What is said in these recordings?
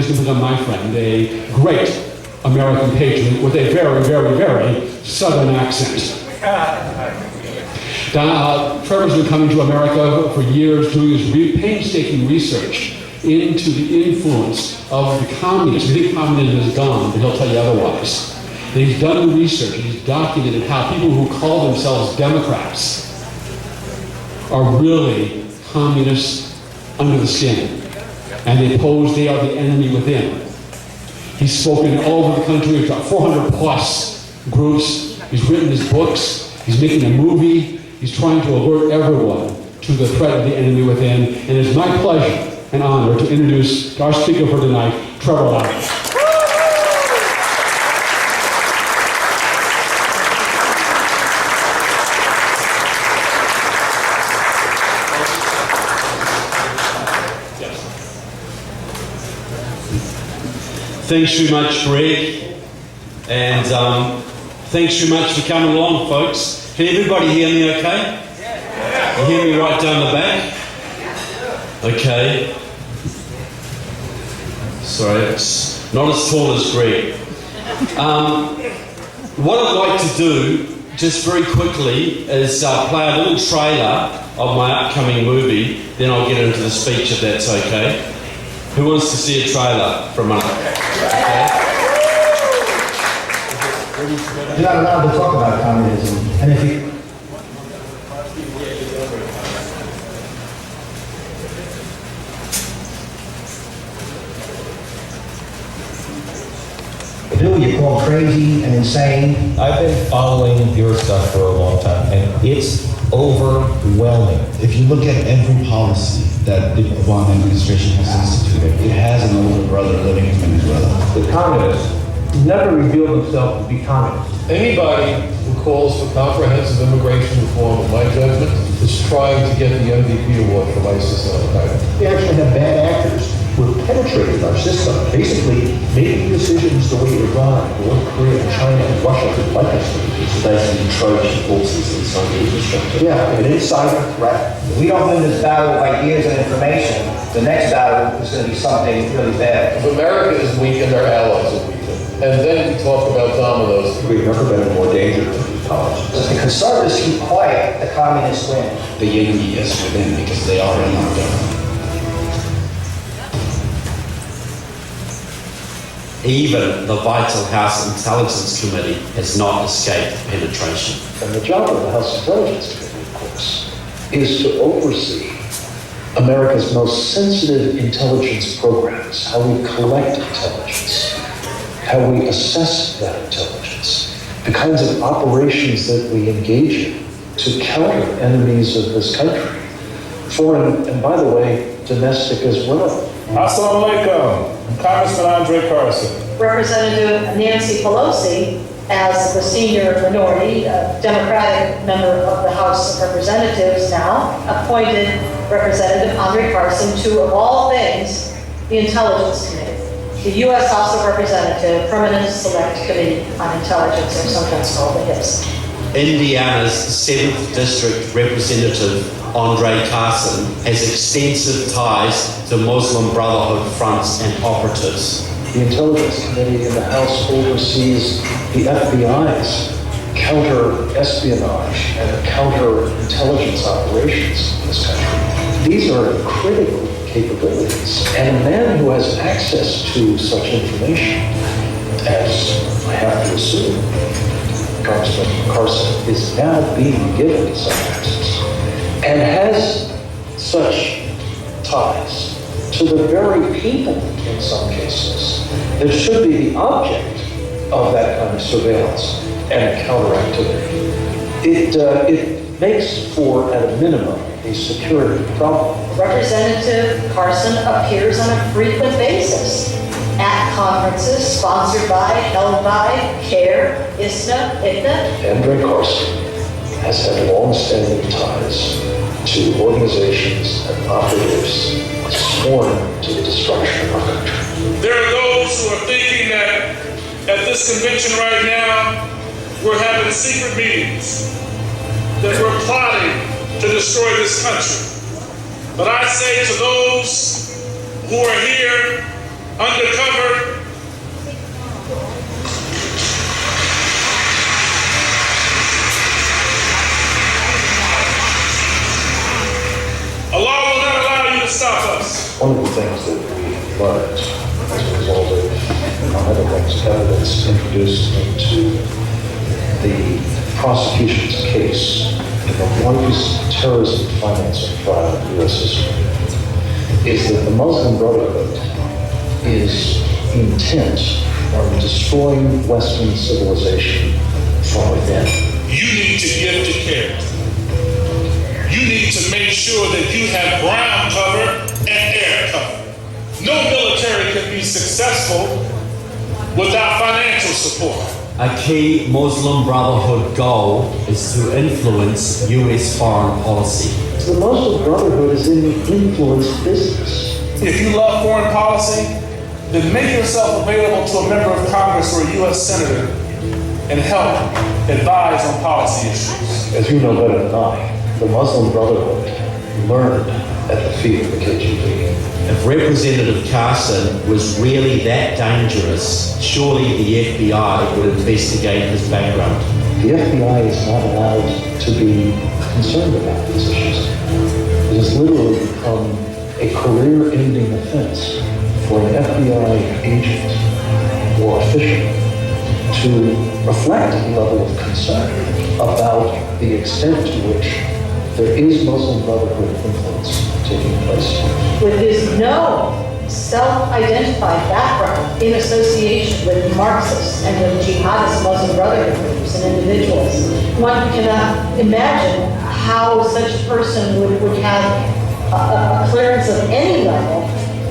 is going to become my friend, a great American patriot with a very, very, very Southern accent. Trevor's been coming to America for years, doing his painstaking research into the influence of the communists. We think communism is gone, but he'll tell you otherwise. And he's done the research, and he's documented how people who call themselves Democrats are really communists under the skin. And they are the enemy within. He's spoken all over the country. He's got 400 plus groups. He's written his books. He's making a movie. He's trying to alert everyone to the threat of the enemy within. And it's my pleasure and honor to introduce our speaker for tonight, Trevor Loudon. Thanks very much, Greg, and thanks very much for coming along, folks. Can everybody hear me okay? You hear me right down the back? Okay. Sorry, it's not as tall as Greg. What I'd like to do, just very quickly, is play a little trailer of my upcoming movie, then I'll get into the speech if that's okay. Who wants to see a trailer for a minute? Okay. You're not allowed to talk about communism. And if you... Bill, you call crazy and insane. I've been following your stuff for a long time, and it's overwhelming. If you look at every policy that the Obama administration has instituted, it has an older brother living in Venezuela. The communists never revealed themselves to be communists. Anybody who calls for comprehensive immigration reform, in my judgment, is trying to get the MVP award from ISIS and Al-Qaeda. We actually have bad actors who have penetrated our system, basically making decisions the way Iran, North Korea, China, and Russia would like us to do. So basically Trojan horses inside the infrastructure. Yeah, an insider threat. If we don't win this battle of ideas and information, the next battle is going to be something really bad. If America is weak and their allies are weak, and then we talk about dominoes. We've never been in more danger than these politics. If the conservatives keep quiet, the communists win. The enemy is within because they are in our government. Even the vital House Intelligence Committee has not escaped penetration. And the job of the House Intelligence Committee, of course, is to oversee America's most sensitive intelligence programs, how we collect intelligence, how we assess that intelligence, the kinds of operations that we engage in to counter enemies of this country, foreign, and by the way, domestic as well. Assalamu alaikum. I'm Congressman Andre Carson. Representative Nancy Pelosi, as the senior minority, Democratic member of the House of Representatives now, appointed Representative Andre Carson to, of all things, the Intelligence Committee, the U.S. House of Representatives Permanent Select Committee on Intelligence, or sometimes called the HIPS. Indiana's 7th District Representative Andre Carson has extensive ties to Muslim Brotherhood fronts and operatives. The Intelligence Committee in the House oversees the FBI's counter-espionage and counter-intelligence operations in this country. These are critical capabilities. And a man who has access to such information, as I have to assume, Congressman Carson is now being given such access, and has such ties to the very people, in some cases, that should be the object of that kind of surveillance and counteractivity. It makes for, at a minimum, a security problem. Representative Carson appears on a frequent basis at conferences sponsored by, held by, CARE, ISNA, ITNA. Andre Carson has had long-standing ties to organizations and operatives sworn to the destruction of our country. There are those who are thinking that at this convention right now, we're having secret meetings, that we're plotting to destroy this country. But I say to those who are here under learned as a result of, among other things, evidence introduced into the prosecution's case in the largest terrorism financing trial in U.S. history, is that the Muslim Brotherhood is intent on destroying Western civilization from within. You need to give to charity. You need to make sure that you have ground cover and air cover. No military can be successful without financial support. A key Muslim Brotherhood goal is to influence US foreign policy. The Muslim Brotherhood is in the influence business. If you love foreign policy, then make yourself available to a member of Congress or a U.S. Senator and help advise on policy issues. As you know better than I, the Muslim Brotherhood learned at the feet of the KGB. If Representative Carson was really that dangerous, surely the FBI would investigate his background. The FBI is not allowed to be concerned about these issues. It has literally become a career-ending offense for an FBI agent or official to reflect a level of concern about the extent to which there is Muslim Brotherhood influence taking place. With his no self-identified background in association with Marxists and with jihadist Muslim Brotherhood groups and individuals, one cannot imagine how such a person would have a clearance of any level,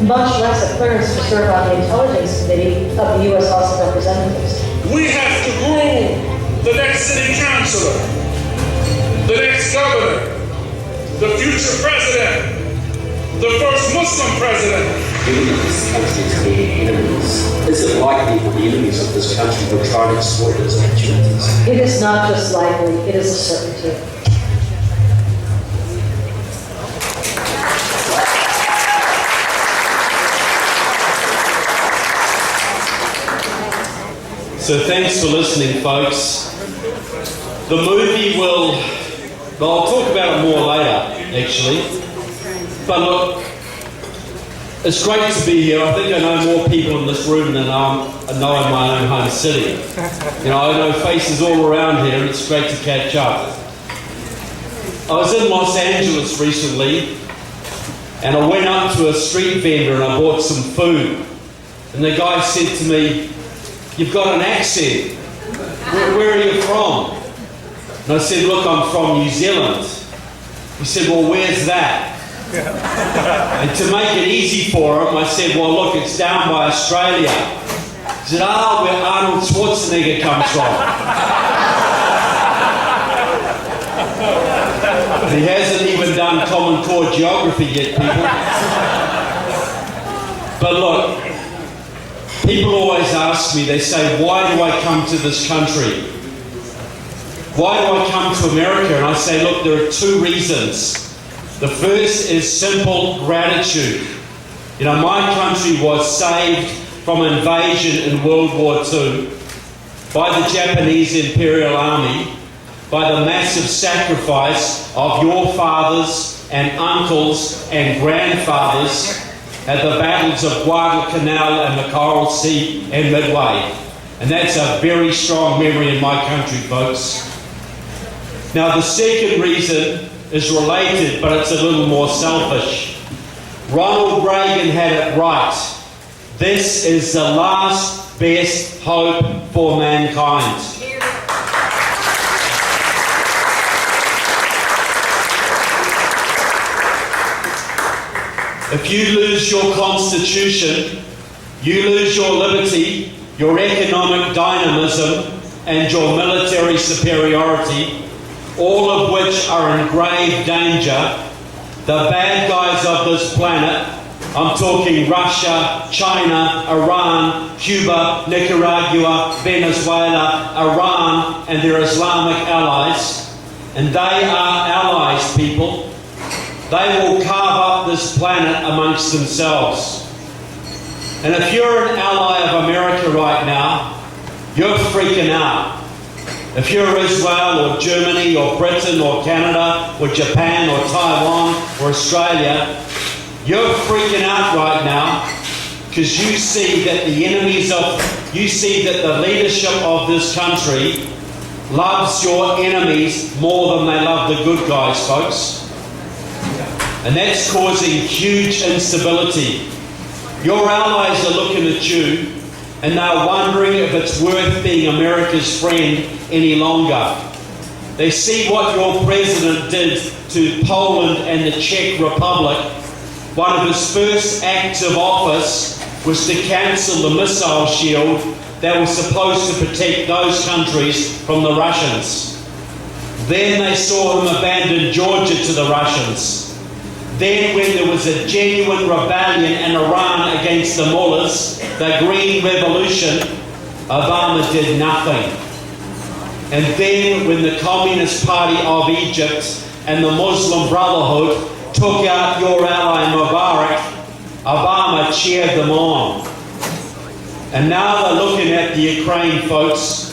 much less a clearance to serve on the Intelligence Committee of the U.S. House of Representatives. We have to groom the next city councilor, the next governor, the future president, the first Muslim president. Given that this country is being enemies, is it likely that the enemies of this country will try to exploit those opportunities? It is not just likely, it is a certainty. So thanks for listening, folks. The movie I'll talk about it more later, actually. But look, it's great to be here. I think I know more people in this room than I know in my own home city. You know, I know faces all around here, and it's great to catch up. I was in Los Angeles recently, and I went up to a street vendor and I bought some food. And the guy said to me, "You've got an accent. Where are you from?" And I said, "Look, I'm from New Zealand." He said, "Well, where's that?" And to make it easy for him, I said, "Well, look, it's down by Australia." He said, "Where Arnold Schwarzenegger comes from." He hasn't even done Common Core geography yet, people. But look, people always ask me, they say, "Why do I come to this country? Why do I come to America?" And I say, look, there are two reasons. The first is simple gratitude. You know, my country was saved from invasion in World War II by the Japanese Imperial Army, by the massive sacrifice of your fathers and uncles and grandfathers at the battles of Guadalcanal and the Coral Sea and Midway. And that's a very strong memory in my country, folks. Now, the second reason is related, but it's a little more selfish. Ronald Reagan had it right. This is the last best hope for mankind. If you lose your constitution, you lose your liberty, your economic dynamism, and your military superiority, all of which are in grave danger. The bad guys of this planet, I'm talking Russia, China, Iran, Cuba, Nicaragua, Venezuela, Iran, and their Islamic allies, and they are allies, people. They will carve up this planet amongst themselves. And if you're an ally of America right now, you're freaking out. If you're Israel or Germany or Britain or Canada or Japan or Taiwan or Australia, you're freaking out right now because you see that the leadership of this country loves your enemies more than they love the good guys, folks. And that's causing huge instability. Your allies are looking at you and they're wondering if it's worth being America's friend any longer. They see what your president did to Poland and the Czech Republic. One of his first acts of office was to cancel the missile shield that was supposed to protect those countries from the Russians. Then they saw him abandon Georgia to the Russians. Then when there was a genuine rebellion in Iran against the mullahs, the Green Revolution, Obama did nothing. And then when the Communist Party of Egypt and the Muslim Brotherhood took out your ally Mubarak, Obama cheered them on. And now they're looking at the Ukraine, folks,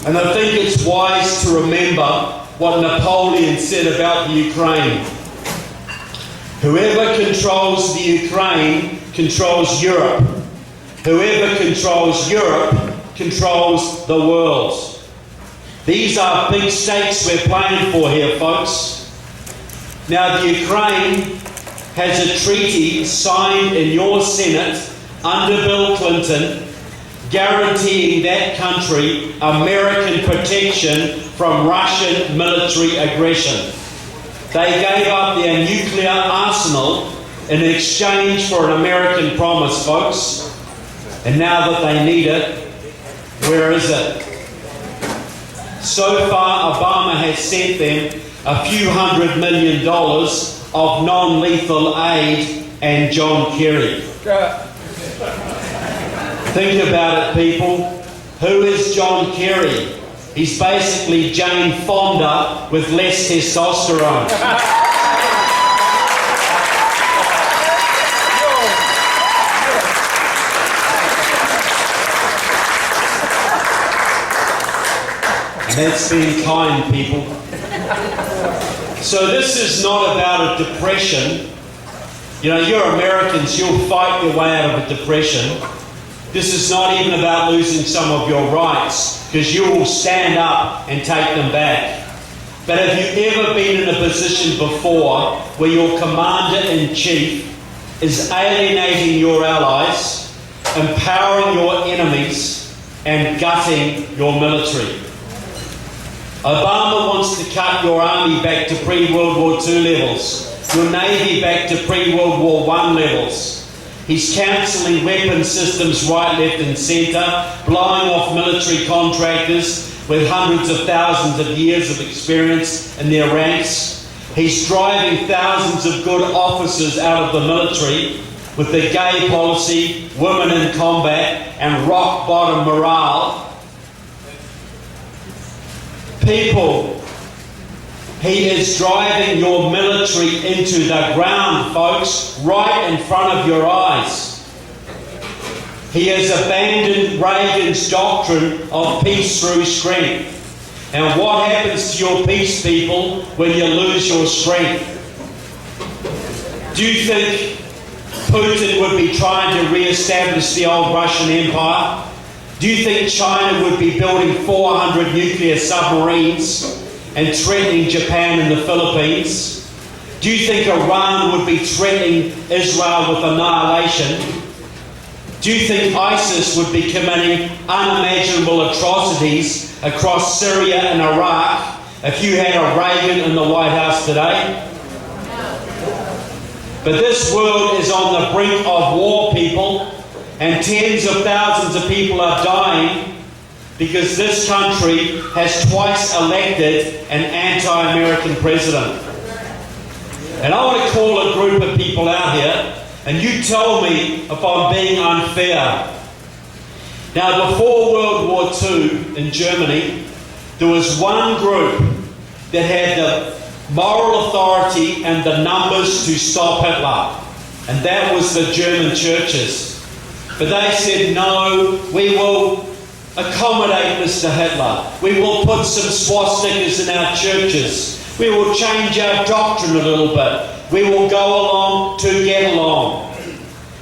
and I think it's wise to remember what Napoleon said about the Ukraine. Whoever controls the Ukraine controls Europe. Whoever controls Europe controls the world. These are big stakes we're playing for here, folks. Now, the Ukraine has a treaty signed in your Senate under Bill Clinton guaranteeing that country American protection from Russian military aggression. They gave up their nuclear arsenal in exchange for an American promise, folks. And now that they need it, where is it? So far, Obama has sent them a few $100 million of non-lethal aid and John Kerry. Think about it, people. Who is John Kerry? He's basically Jane Fonda with less testosterone. That's being kind, people. So this is not about a depression. You know, you're Americans, you'll fight your way out of a depression. This is not even about losing some of your rights, because you will stand up and take them back. But have you ever been in a position before where your commander-in-chief is alienating your allies, empowering your enemies, and gutting your military? Obama wants to cut your army back to pre-World War II levels, your Navy back to pre-World War I levels. He's cancelling weapon systems right, left and centre, blowing off military contractors with hundreds of thousands of years of experience in their ranks. He's driving thousands of good officers out of the military with the gay policy, women in combat, and rock-bottom morale. People, he is driving your military into the ground, folks, right in front of your eyes. He has abandoned Reagan's doctrine of peace through strength. And what happens to your peace, people, when you lose your strength? Do you think Putin would be trying to re-establish the old Russian Empire? Do you think China would be building 400 nuclear submarines and threatening Japan and the Philippines? Do you think Iran would be threatening Israel with annihilation? Do you think ISIS would be committing unimaginable atrocities across Syria and Iraq if you had a Reagan in the White House today? But this world is on the brink of war, people, and tens of thousands of people are dying because this country has twice elected an anti-American president. And I want to call a group of people out here, and you tell me if I'm being unfair. Now, before World War II in Germany, there was one group that had the moral authority and the numbers to stop Hitler, and that was the German churches. But they said, no, we will accommodate Mr. Hitler. We will put some swastikas in our churches. We will change our doctrine a little bit. We will go along to get along.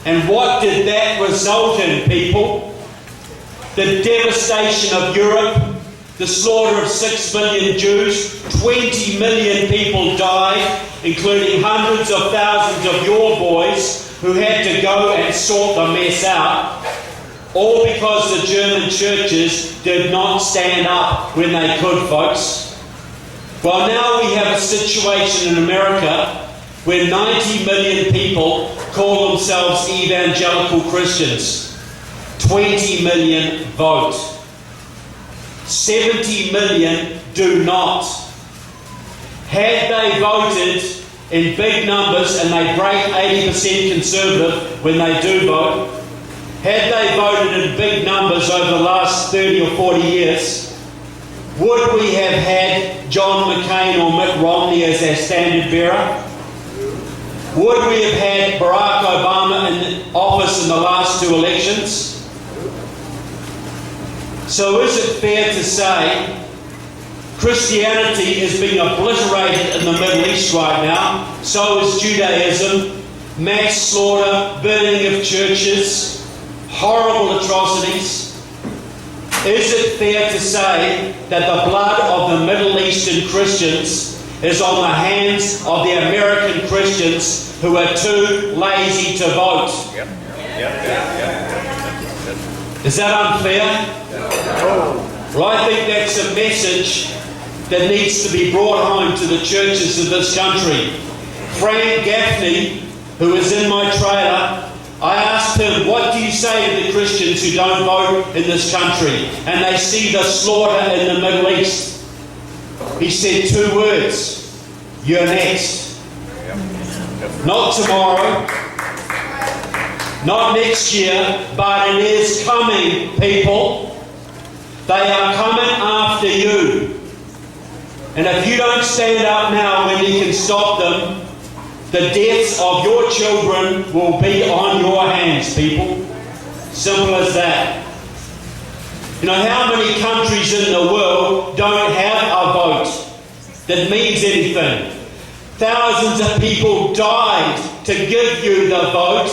And what did that result in, people? The devastation of Europe, the slaughter of 6 million Jews, 20 million people died, including hundreds of thousands of your boys who had to go and sort the mess out, all because the German churches did not stand up when they could, folks. Well, now we have a situation in America where 90 million people call themselves evangelical Christians. 20 million vote. 70 million do not. Had they voted in big numbers, and they break 80% conservative when they do vote, had they voted in big numbers over the last 30 or 40 years, would we have had John McCain or Mitt Romney as our standard bearer? Would we have had Barack Obama in office in the last 2 elections? So is it fair to say Christianity is being obliterated in the Middle East right now? So is Judaism, mass slaughter, burning of churches, horrible atrocities. Is it fair to say that the blood of the Middle Eastern Christians is on the hands of the American Christians who are too lazy to vote? Is that unfair? Well, I think that's a message that needs to be brought home to the churches of this country. Frank Gaffney, who is in my trailer, I asked him, what do you say to the Christians who don't vote in this country and they see the slaughter in the Middle East? He said 2 words: you're next. Not tomorrow, not next year, but it is coming, people. They are coming after you. And if you don't stand up now when you can stop them, the deaths of your children will be on your hands, people. Simple as that. You know, how many countries in the world don't have a vote that means anything? Thousands of people died to give you the vote,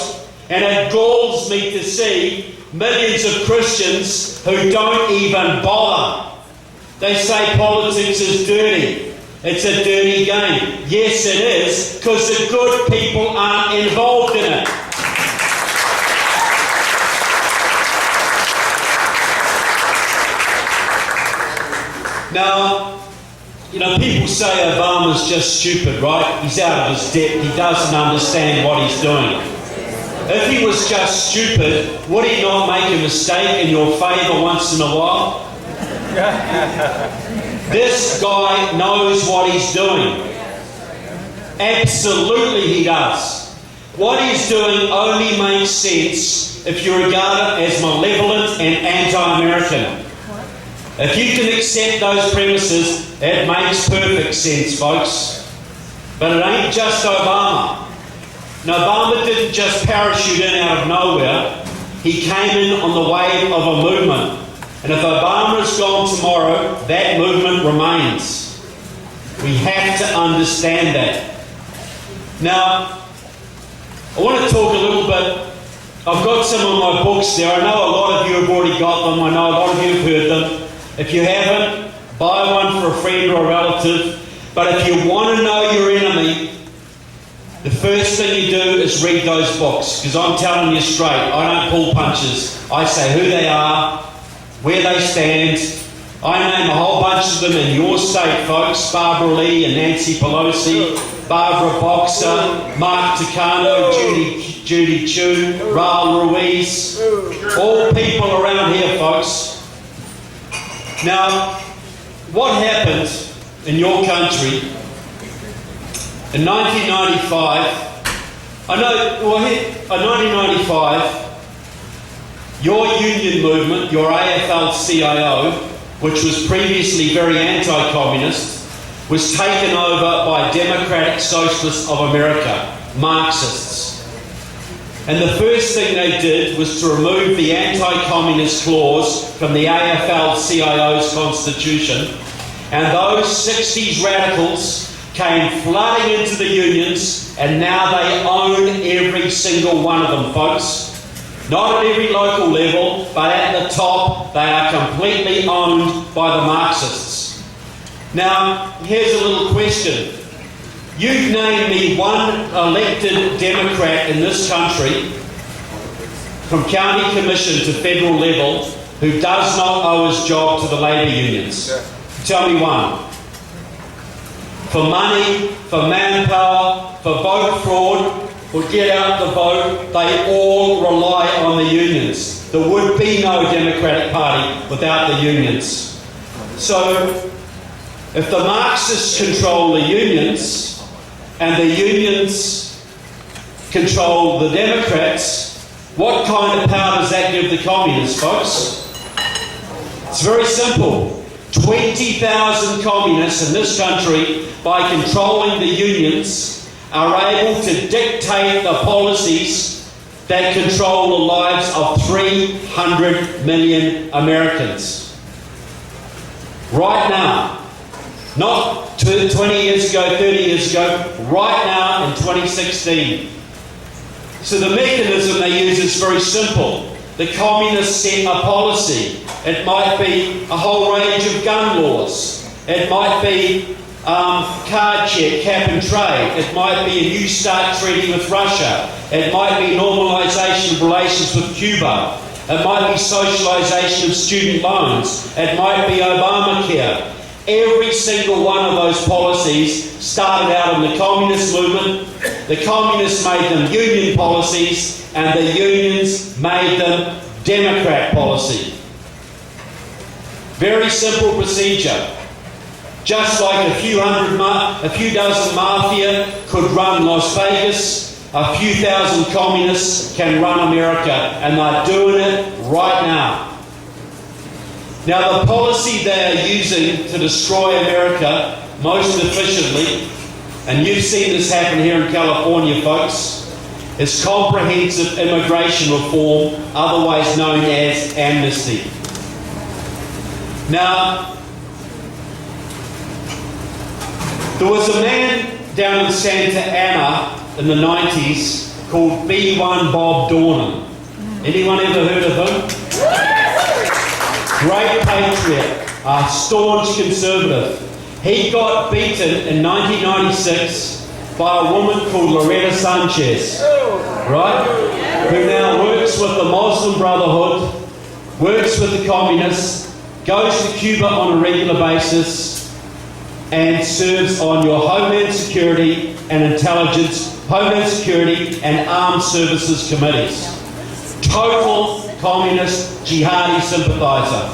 and it galls me to see millions of Christians who don't even bother. They say politics is dirty. It's a dirty game. Yes, it is, because the good people aren't involved in it. Now, you know, people say Obama's just stupid, right? He's out of his depth. He doesn't understand what he's doing. If he was just stupid, would he not make a mistake in your favour once in a while? This guy knows what he's doing. Absolutely he does. What he's doing only makes sense if you regard it as malevolent and anti-American. If you can accept those premises, it makes perfect sense, folks. But it ain't just Obama. And Obama didn't just parachute in out of nowhere. He came in on the wave of a movement. And if Obama is gone tomorrow, that movement remains. We have to understand that. Now, I want to talk a little bit. I've got some of my books there. I know a lot of you have already got them. I know a lot of you have heard them. If you haven't, buy one for a friend or a relative. But if you want to know your enemy, the first thing you do is read those books. Because I'm telling you straight, I don't pull punches. I say who they are, where they stand. I name a whole bunch of them in your state, folks. Barbara Lee and Nancy Pelosi, Barbara Boxer, Mark Takano, Judy Chu, Raul Ruiz. All people around here, folks. Now, what happened in your country in 1995? In 1995, your union movement, your AFL-CIO, which was previously very anti-communist, was taken over by Democratic Socialists of America, Marxists. And the first thing they did was to remove the anti-communist clause from the AFL-CIO's constitution. And those 60s radicals came flooding into the unions and now they own every single one of them, folks. Not at every local level, but at the top, they are completely owned by the Marxists. Now, here's a little question. You've named me one elected Democrat in this country, from county commission to federal level, who does not owe his job to the labour unions. Tell me one. For money, for manpower, for vote fraud, for get out the vote, they all rely on the unions. There would be no Democratic Party without the unions. So, if the Marxists control the unions, and the unions control the Democrats, what kind of power does that give the communists, folks? It's very simple. 20,000 communists in this country, by controlling the unions, are able to dictate the policies that control the lives of 300 million Americans. Right now, not 20 years ago, 30 years ago, right now in 2016. So the mechanism they use is very simple. The communists set a policy. It might be a whole range of gun laws. It might be card check, cap and trade. It might be a New START treaty with Russia. It might be normalisation of relations with Cuba. It might be socialisation of student loans. It might be Obamacare. Every single one of those policies started out in the communist movement. The communists made them union policies, and the unions made them Democrat policy. Very simple procedure. Just like a few dozen mafia could run Las Vegas, a few thousand communists can run America, and they're doing it right now. Now, the policy they are using to destroy America most efficiently, and you've seen this happen here in California, folks, is comprehensive immigration reform, otherwise known as amnesty. Now, there was a man down in Santa Ana in the 90s called B1 Bob Dornan. Anyone ever heard of him? Great patriot, a staunch conservative. He got beaten in 1996 by a woman called Loretta Sanchez, right? Who now works with the Muslim Brotherhood, works with the communists, goes to Cuba on a regular basis, and serves on your Homeland Security and Intelligence, Homeland Security and Armed Services Committees. Total communist jihadi sympathiser.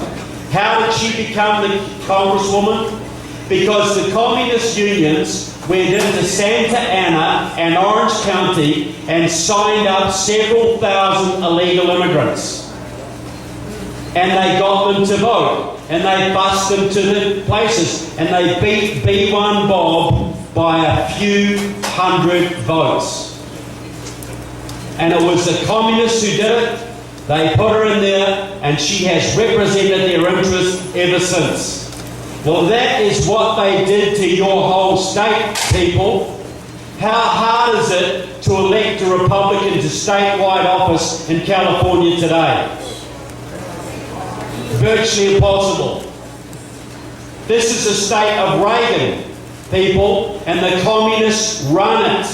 How did she become the congresswoman? Because the communist unions went into Santa Ana and Orange County and signed up several thousand illegal immigrants. And they got them to vote. And they bust them to the places. And they beat B1 Bob by a few hundred votes. And it was the communists who did it. They put her in there, and she has represented their interests ever since. Well, that is what they did to your whole state, people. How hard is it to elect a Republican to statewide office in California today? Virtually impossible. This is the state of Reagan, people, and the communists run it.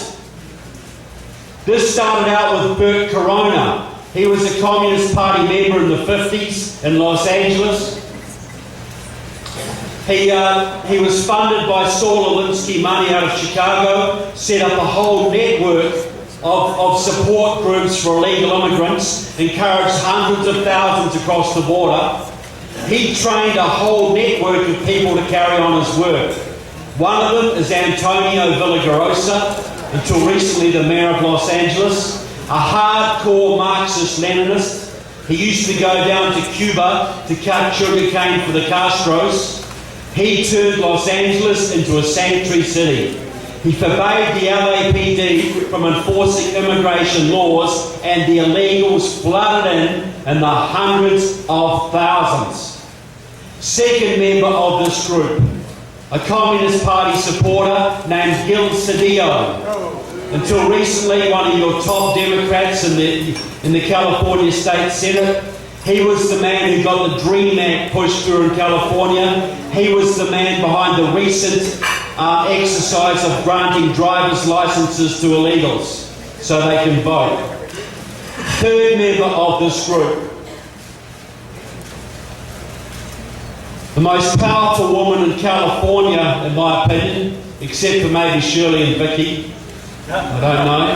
This started out with Bert Corona. He was a Communist Party member in the 50s in Los Angeles. He was funded by Saul Alinsky money out of Chicago, set up a whole network of support groups for illegal immigrants, encouraged hundreds of thousands across the border. He trained a whole network of people to carry on his work. One of them is Antonio Villagrosa, until recently the mayor of Los Angeles, a hardcore Marxist-Leninist. He used to go down to Cuba to cut sugarcane for the Castros. He turned Los Angeles into a sanctuary city. He forbade the LAPD from enforcing immigration laws, and the illegals flooded in the hundreds of thousands. Second member of this group, a Communist Party supporter named Gil Cedillo. Until recently, one of your top Democrats in the California State Senate. He was the man who got the DREAM Act pushed through in California. He was the man behind the recent exercise of granting driver's licenses to illegals so they can vote. Third member of this group. The most powerful woman in California, in my opinion, except for maybe Shirley and Vicky. I don't know.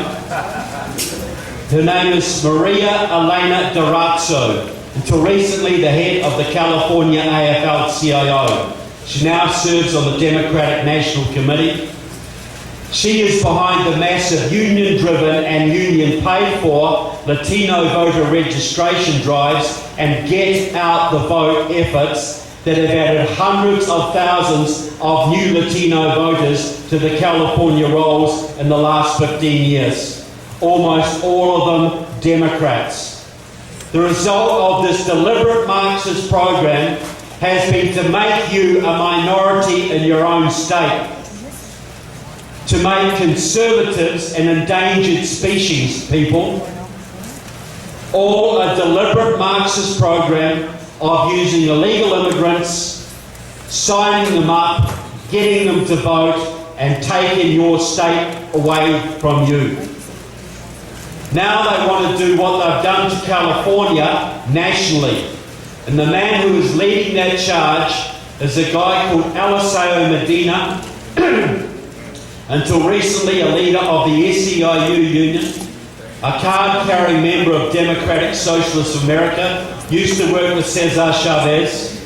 Her name is Maria Elena Durazzo, until recently the head of the California AFL-CIO. She now serves on the Democratic National Committee. She is behind the massive union-driven and union-paid-for Latino voter registration drives and Get Out the Vote efforts that have added hundreds of thousands of new Latino voters to the California rolls in the last 15 years. Almost all of them Democrats. The result of this deliberate Marxist program has been to make you a minority in your own state, to make conservatives an endangered species, people. All a deliberate Marxist program of using illegal immigrants, signing them up, getting them to vote, and taking your state away from you. Now they want to do what they've done to California nationally. And the man who is leading that charge is a guy called Eliseo Medina, until recently a leader of the SEIU union, a card-carrying member of Democratic Socialist America, used to work with Cesar Chavez,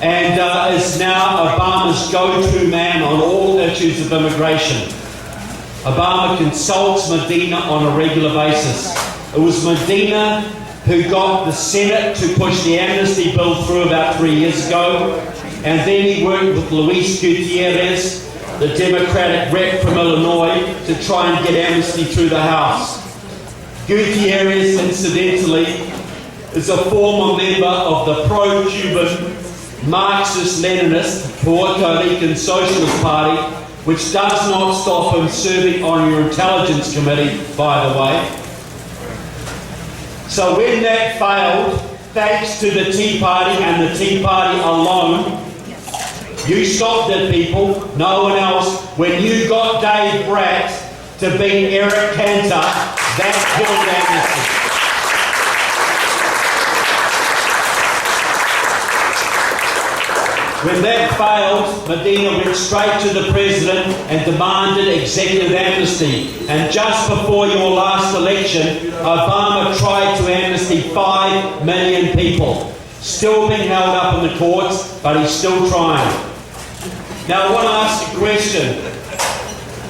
and is now Obama's go-to man on all issues of immigration. Obama consults Medina on a regular basis. It was Medina who got the Senate to push the amnesty bill through about 3 years ago, and then he worked with Luis Gutierrez, the Democratic rep from Illinois, to try and get amnesty through the House. Gutierrez, incidentally, is a former member of the pro-Cuban Marxist-Leninist Puerto Rican Socialist Party, which does not stop him serving on your intelligence committee, by the way. So when that failed, thanks to the Tea Party and the Tea Party alone, you stopped it, people, no one else. When you got Dave Bratt to beat Eric Cantor, that killed amnesty. When that failed, Medina went straight to the president and demanded executive amnesty. And just before your last election, Obama tried to amnesty 5 million people. Still being held up in the courts, but he's still trying. Now I want to ask a question.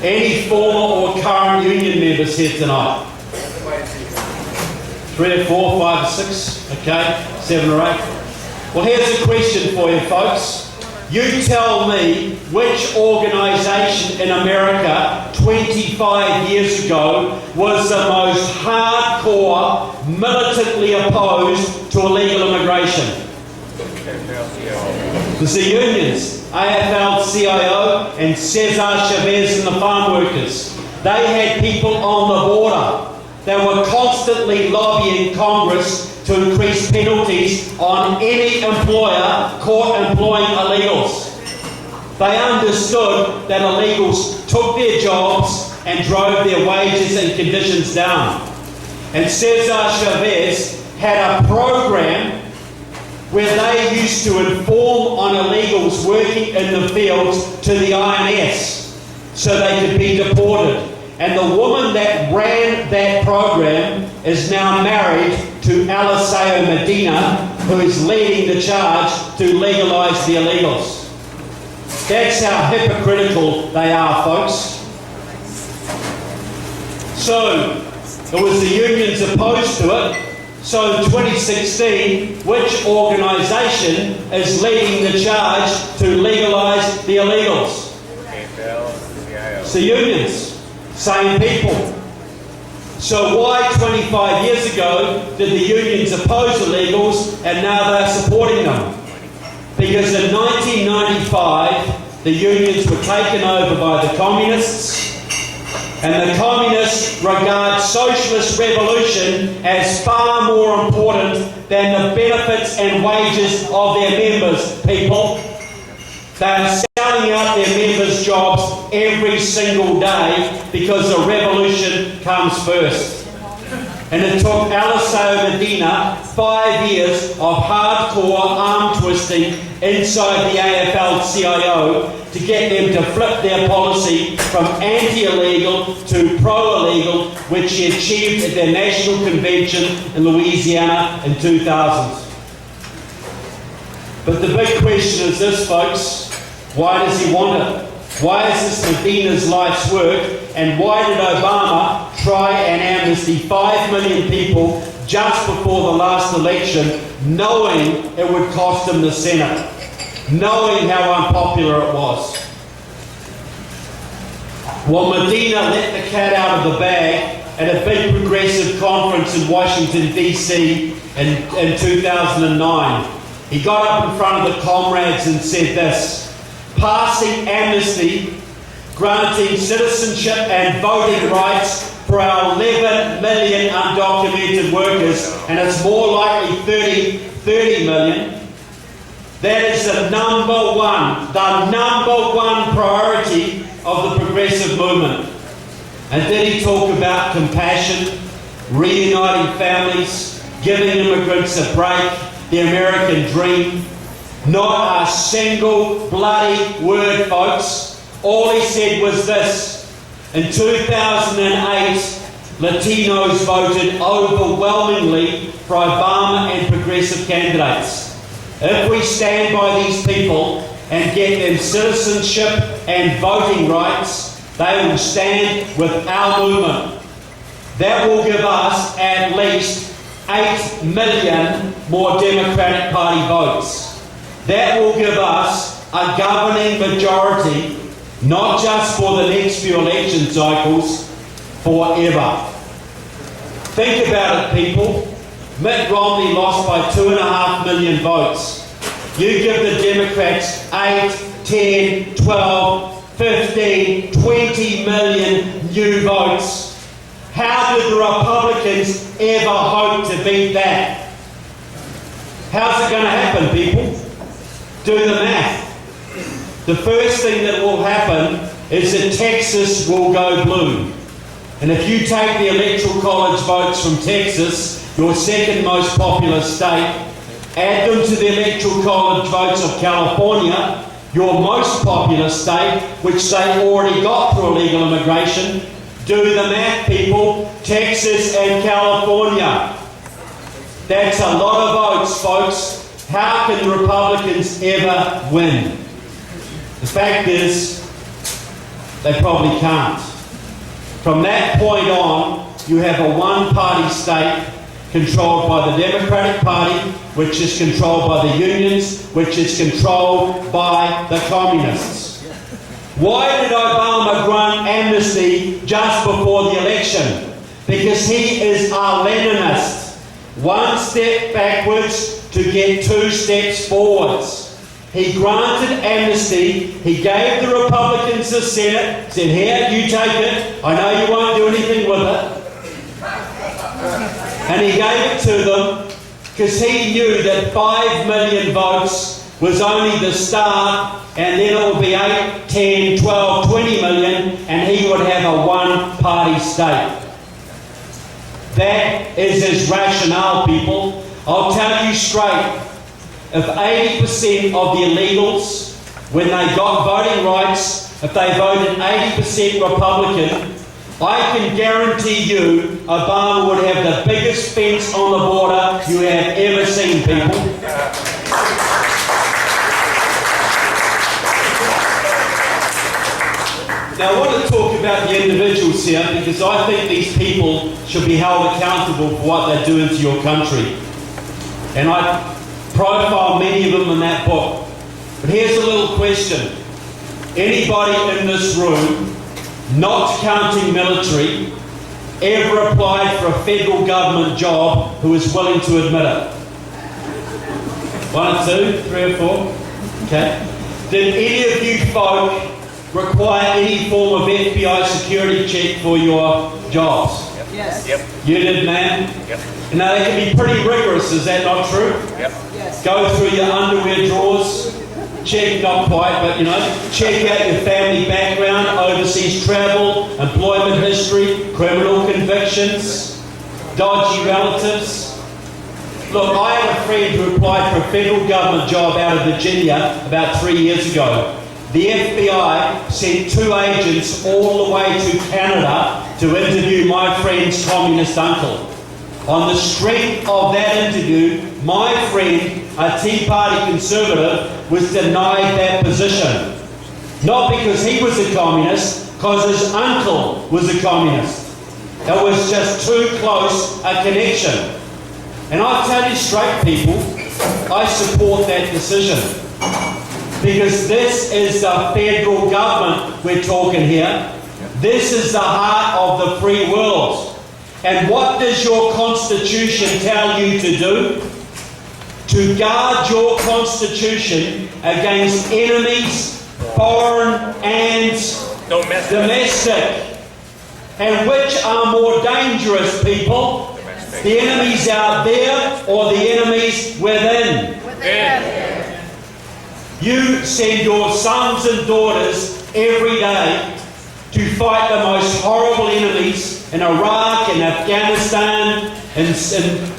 Any former or current union members here tonight? 3 or 4, 5 or 6, okay, 7 or 8. Well, here's a question for you folks. You tell me which organisation in America 25 years ago was the most hardcore, militantly opposed to illegal immigration. It's the unions, AFL-CIO and Cesar Chavez and the farm workers. They had people on the border. They were constantly lobbying Congress to increase penalties on any employer caught employing illegals. They understood that illegals took their jobs and drove their wages and conditions down. And Cesar Chavez had a program where they used to inform on illegals working in the fields to the INS so they could be deported. And the woman that ran that program is now married to Eliseo Medina, who is leading the charge to legalise the illegals. That's how hypocritical they are, folks. So, it was the unions opposed to it. So in 2016, which organisation is leading the charge to legalise the illegals? It's the unions. Same people. So why 25 years ago did the unions oppose illegals and now they're supporting them? Because in 1995, the unions were taken over by the communists And the communists regard socialist revolution as far more important than the benefits and wages of their members, people. They are selling out their members' jobs every single day because the revolution comes first. And it took Eliseo Medina 5 years of hardcore arm twisting inside the AFL-CIO to get them to flip their policy from anti-illegal to pro-illegal, which he achieved at their national convention in Louisiana in 2000. But the big question is this, folks: why does he want it? Why is this Medina's life's work? And why did Obama try and amnesty 5 million people just before the last election, knowing it would cost him the Senate, knowing how unpopular it was? Well, Medina let the cat out of the bag at a big progressive conference in Washington, D.C. in 2009. He got up in front of the comrades and said this: passing amnesty, granting citizenship and voting rights for our 11 million undocumented workers, and it's more likely 30 million. That is the number one priority of the progressive movement. And did he talk about compassion, reuniting families, giving immigrants a break, the American dream? Not a single bloody word, folks. All he said was this: in 2008, Latinos voted overwhelmingly for Obama and progressive candidates. If we stand by these people and get them citizenship and voting rights, they will stand with our movement. That will give us at least 8 million more Democratic Party votes. That will give us a governing majority, not just for the next few election cycles, forever. Think about it, people. Mitt Romney lost by 2.5 million votes. You give the Democrats 8, 10, 12, 15, 20 million new votes. How did the Republicans ever hope to beat that? How's it going to happen, people? Do the math. The first thing that will happen is that Texas will go blue. And if you take the Electoral College votes from Texas, your second most populous state, add them to the Electoral College votes of California, your most populous state, which they already got through illegal immigration, do the math, people. Texas and California. That's a lot of votes, folks. How can the Republicans ever win? The fact is, they probably can't. From that point on, you have a one-party state controlled by the Democratic Party, which is controlled by the unions, which is controlled by the communists. Why did Obama grant amnesty just before the election? Because he is a Leninist. One step backwards to get 2 steps forwards. He granted amnesty. He gave the Republicans the Senate, said, here, you take it. I know you won't do anything with it. And he gave it to them because he knew that 5 million votes was only the start, and then it would be 8, 10, 12, 20 million, and he would have a one-party state. That is his rationale, people. I'll tell you straight, if 80% of the illegals, when they got voting rights, if they voted 80% Republican, I can guarantee you Obama would have the biggest fence on the border you have ever seen, people. Now, I want to talk about the individuals here because I think these people should be held accountable for what they're doing to your country. And I profile many of them in that book. But here's a little question. Anybody in this room, not counting military, ever applied for a federal government job who is willing to admit it? 1 or 2, 3 or 4? Okay. Did any of you folk require any form of FBI security check for your jobs? Yes. You did, man? You know, they can be pretty rigorous, is that not true? Yes. Go through your underwear drawers, check, not quite, but check out your family background, overseas travel, employment history, criminal convictions, dodgy relatives. Look, I had a friend who applied for a federal government job out of Virginia about 3 years ago. The FBI sent 2 agents all the way to Canada to interview my friend's communist uncle. On the strength of that interview, my friend, a Tea Party conservative, was denied that position. Not because he was a communist, because his uncle was a communist. It was just too close a connection. And I tell you straight, people, I support that decision. Because this is the federal government we're talking here. This is the heart of the free world. And what does your Constitution tell you to do? To guard your Constitution against enemies, foreign and domestic. And which are more dangerous, people? The enemies out there or the enemies within? You send your sons and daughters every day to fight the most horrible enemies in Iraq, in Afghanistan, in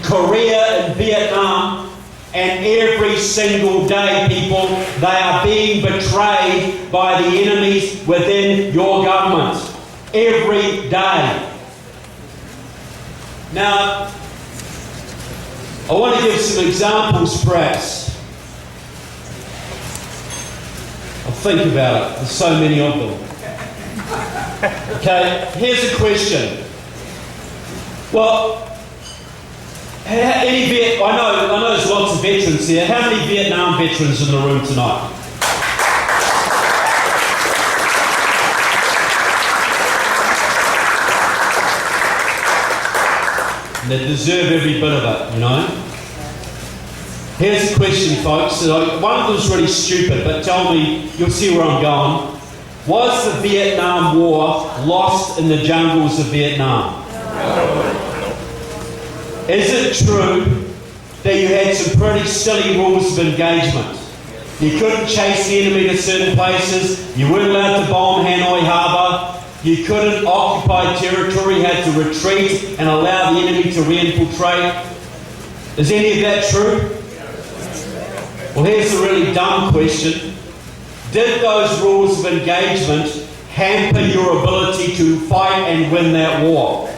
Korea, in Vietnam, and every single day, people, they are being betrayed by the enemies within your government. Every day. Now, I want to give some examples, perhaps. I'll think about it. There's so many of them. Okay, here's a question. Well, I know there's lots of veterans here. How many Vietnam veterans in the room tonight? And they deserve every bit of it, Here's the question, folks. One of them's really stupid, but tell me, you'll see where I'm going. Was the Vietnam War lost in the jungles of Vietnam? No. Is it true that you had some pretty silly rules of engagement? You couldn't chase the enemy to certain places. You weren't allowed to bomb Hanoi Harbour. You couldn't occupy territory. You had to retreat and allow the enemy to re-infiltrate. Is any of that true? Well, here's a really dumb question. Did those rules of engagement hamper your ability to fight and win that war?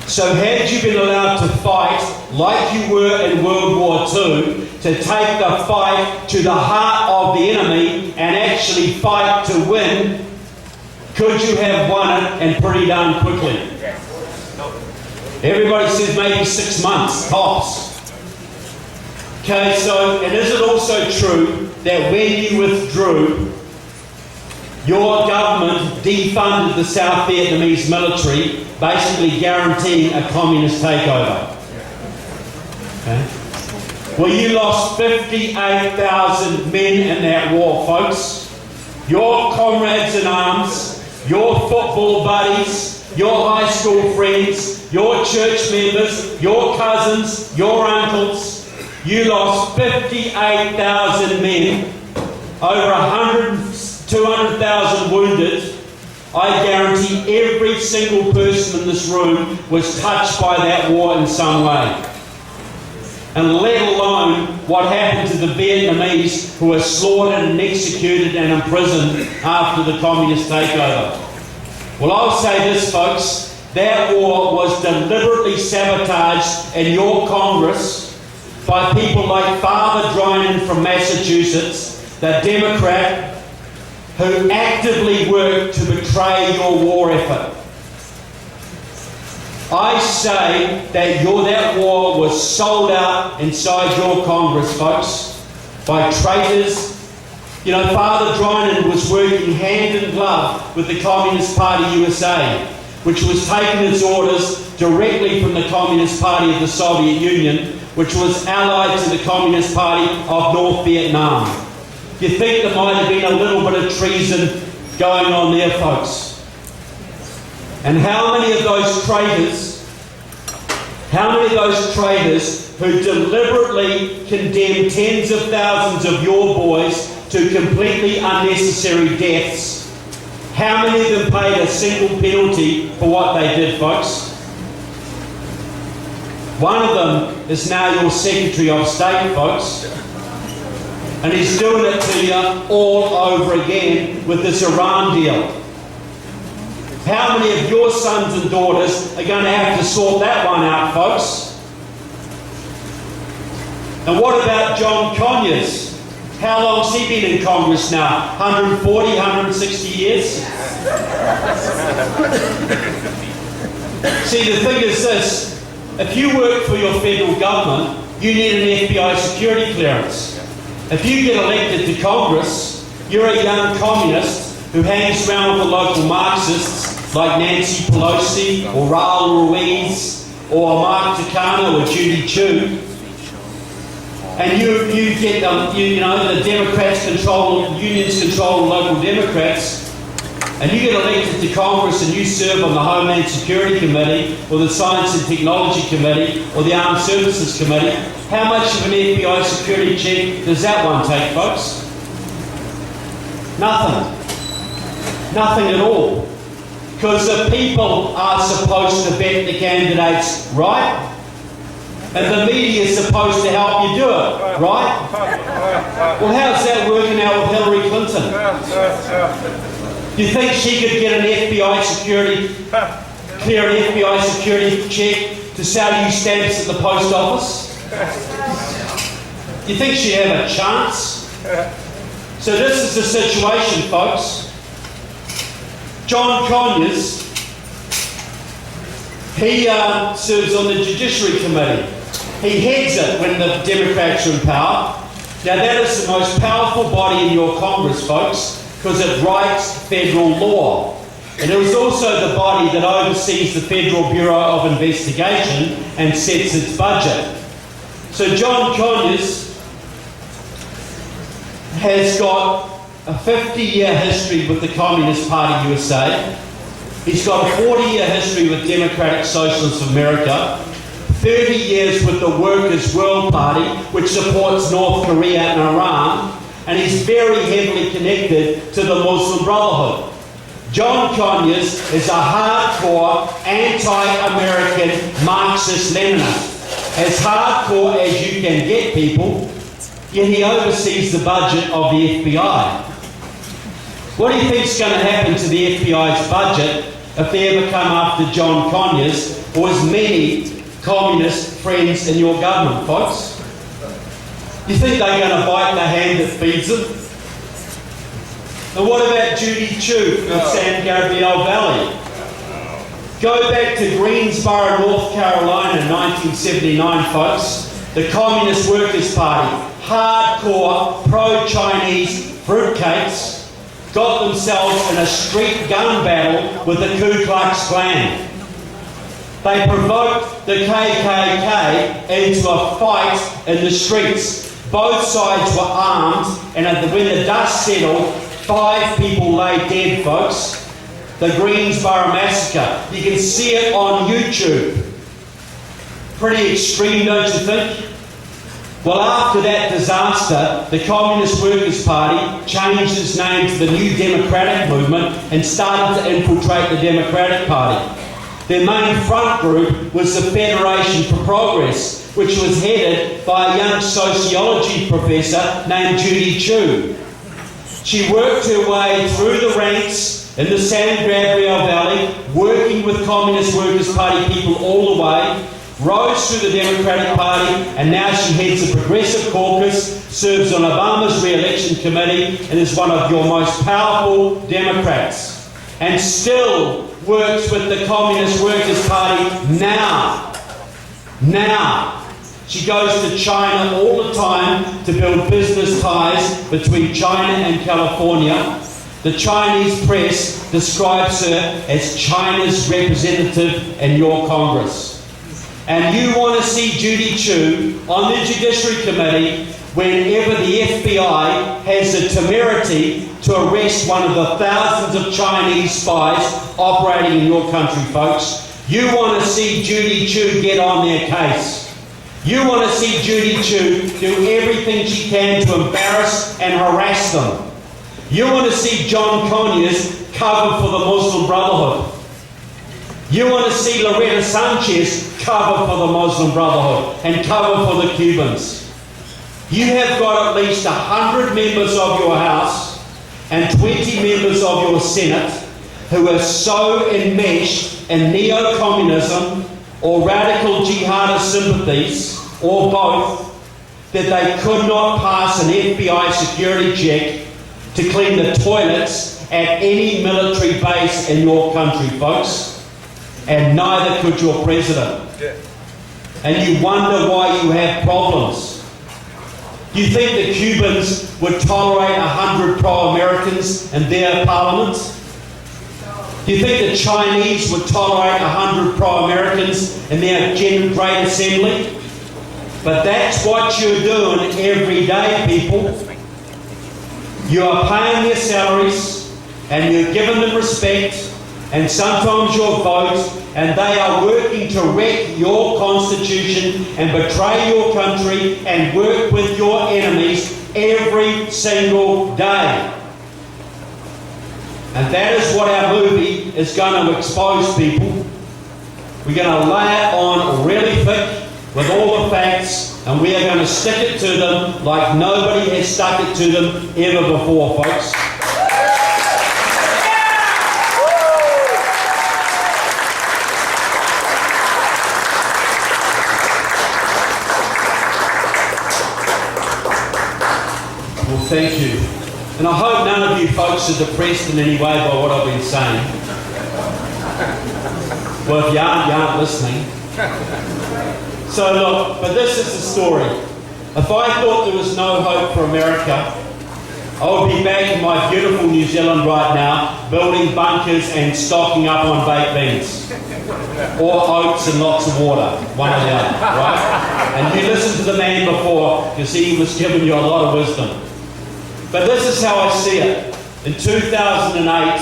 So had you been allowed to fight like you were in World War II, to take the fight to the heart of the enemy and actually fight to win, could you have won it and pretty darn quickly? Everybody says maybe 6 months, tops. Okay, so, and is it also true that when you withdrew, your government defunded the South Vietnamese military, basically guaranteeing a communist takeover? Okay. Well, you lost 58,000 men in that war, folks. Your comrades in arms, your football buddies, your high school friends, your church members, your cousins, your uncles. You lost 58,000 men, over 200,000 wounded. I guarantee every single person in this room was touched by that war in some way. And let alone what happened to the Vietnamese who were slaughtered and executed and imprisoned after the communist takeover. Well, I'll say this, folks, that war was deliberately sabotaged in your Congress by people like Father Dryden from Massachusetts, the Democrat, who actively worked to betray your war effort. I say that that war was sold out inside your Congress, folks, by traitors. Father Dryden was working hand in glove with the Communist Party USA, which was taking its orders directly from the Communist Party of the Soviet Union, which was allied to the Communist Party of North Vietnam. You think there might have been a little bit of treason going on there, folks? And how many of those traitors who deliberately condemn tens of thousands of your boys to completely unnecessary deaths, how many of them paid a single penalty for what they did, folks? One of them is now your Secretary of State, folks. And he's doing it to you all over again with this Iran deal. How many of your sons and daughters are going to have to sort that one out, folks? And what about John Conyers? How long's he been in Congress now? 140, 160 years? See, the thing is this. If you work for your federal government, you need an FBI security clearance. If you get elected to Congress, you're a young communist who hangs around with the local Marxists like Nancy Pelosi or Raul Ruiz or Mark Takano or Judy Chu. And you get, the Democrats control, unions control local Democrats, and you get elected to Congress and you serve on the Homeland Security Committee or the Science and Technology Committee or the Armed Services Committee. How much of an FBI security check does that one take, folks? Nothing. Nothing at all. Because the people are supposed to vet the candidates, right? And the media is supposed to help you do it, right? Well, how's that working out with Hillary Clinton? Do you think she could get an FBI security check to sell you stamps at the post office? Do you think she'd have a chance? So this is the situation, folks. John Conyers, he serves on the Judiciary Committee. He heads it when the Democrats are in power. Now that is the most powerful body in your Congress, folks, because it writes federal law. And it was also the body that oversees the Federal Bureau of Investigation and sets its budget. So John Conyers has got a 50-year history with the Communist Party USA. He's got a 40-year history with Democratic Socialists of America, 30 years with the Workers' World Party, which supports North Korea and Iran, and he's very heavily connected to the Muslim Brotherhood. John Conyers is a hardcore anti-American Marxist-Leninist. As hardcore as you can get, people, yet he oversees the budget of the FBI. What do you think is going to happen to the FBI's budget if they ever come after John Conyers or his many communist friends in your government, folks? You think they're going to bite the hand that feeds them? And what about Judy Chu from San Gabriel Valley? Go back to Greensboro, North Carolina in 1979, folks. The Communist Workers' Party, hardcore pro-Chinese fruitcakes, got themselves in a street gun battle with the Ku Klux Klan. They provoked the KKK into a fight in the streets. Both sides were armed, and when the dust settled, 5 people lay dead, folks. The Greensboro Massacre. You can see it on YouTube. Pretty extreme, don't you think? Well, after that disaster, the Communist Workers' Party changed its name to the New Democratic Movement and started to infiltrate the Democratic Party. Their main front group was the Federation for Progress, which was headed by a young sociology professor named Judy Chu. She worked her way through the ranks in the San Gabriel Valley, working with Communist Workers' Party people all the way, rose through the Democratic Party, and now she heads the Progressive Caucus, serves on Obama's re-election committee, and is one of your most powerful Democrats, and still works with the Communist Workers' Party now. She goes to China all the time to build business ties between China and California. The Chinese press describes her as China's representative in your Congress. And you want to see Judy Chu on the Judiciary Committee whenever the FBI has the temerity to arrest one of the thousands of Chinese spies operating in your country, folks. You want to see Judy Chu get on their case. You want to see Judy Chu do everything she can to embarrass and harass them. You want to see John Conyers cover for the Muslim Brotherhood. You want to see Loretta Sanchez cover for the Muslim Brotherhood and cover for the Cubans. You have got at least 100 members of your House and 20 members of your Senate who are so enmeshed in neo-communism or radical jihadist sympathies, or both, that they could not pass an FBI security check to clean the toilets at any military base in your country, folks. And neither could your president. And you wonder why you have problems. Do you think the Cubans would tolerate 100 pro-Americans in their parliament? Do you think the Chinese would tolerate 100 pro-Americans in their Great Assembly? But that's what you're doing every day, people. You are paying their salaries and you're giving them respect and sometimes your vote, and they are working to wreck your constitution and betray your country and work with your enemies every single day. And that is what our movie is going to expose, people. We're going to lay it on really thick with all the facts, and we are going to stick it to them like nobody has stuck it to them ever before, folks. Well, thank you. And I hope none of you folks are depressed in any way by what I've been saying. Well, if you aren't listening. So look, but this is the story. If I thought there was no hope for America, I would be back in my beautiful New Zealand right now, building bunkers and stocking up on baked beans. Or oats and lots of water, one or the other, right? And you listened to the man before, because he was giving you a lot of wisdom. But this is how I see it. In 2008,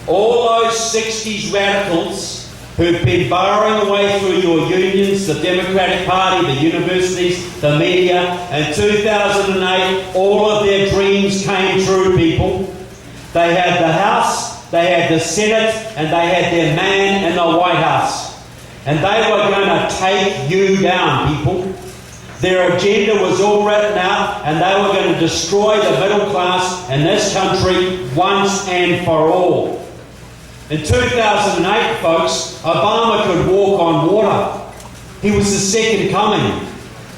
all those 60s radicals who've been burrowing away through your unions, the Democratic Party, the universities, the media, in 2008, all of their dreams came true, people. They had the House, they had the Senate, and they had their man in the White House. And they were going to take you down, people. Their agenda was all written out, and they were going to destroy the middle class in this country once and for all. In 2008, folks, Obama could walk on water. He was the second coming.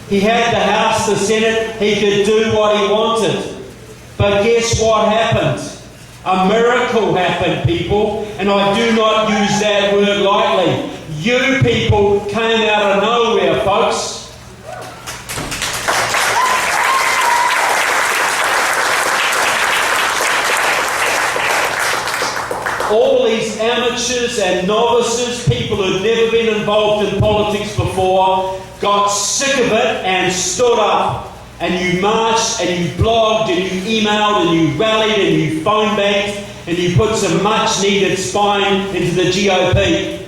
He had the House, the Senate, he could do what he wanted. But guess what happened? A miracle happened, people, and I do not use that word lightly. You people came out of nowhere, folks. All these amateurs and novices, people who'd never been involved in politics before, got sick of it and stood up. And you marched and you blogged and you emailed and you rallied and you phone banked and you put some much needed spine into the GOP.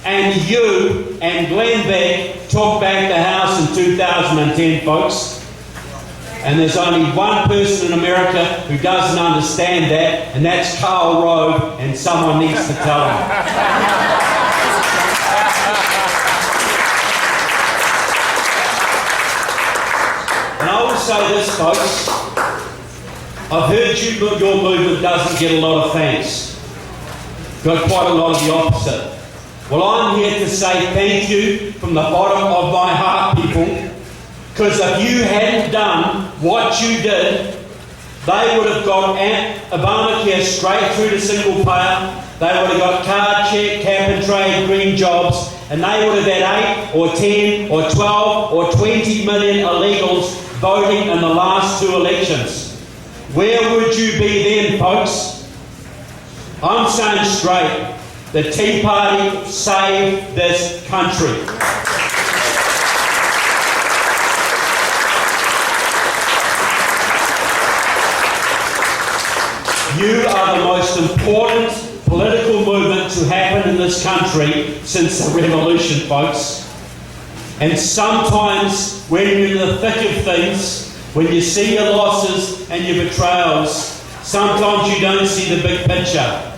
And you and Glenn Beck took back the House in 2010, folks. And there's only one person in America who doesn't understand that, and that's Karl Rove, and someone needs to tell him. And I will say this, folks. I've heard your movement doesn't get a lot of thanks. Got quite a lot of the opposite. Well, I'm here to say thank you from the bottom of my heart, people. Because if you hadn't done what you did, they would have got Obamacare straight through to single payer. They would have got card check, cap and trade, green jobs, and they would have had 8 or 10 or 12 or 20 million illegals voting in the last 2 elections. Where would you be then, folks? I'm saying straight, the Tea Party saved this this country since the revolution, folks. And sometimes when you're in the thick of things, when you see your losses and your betrayals, sometimes you don't see the big picture.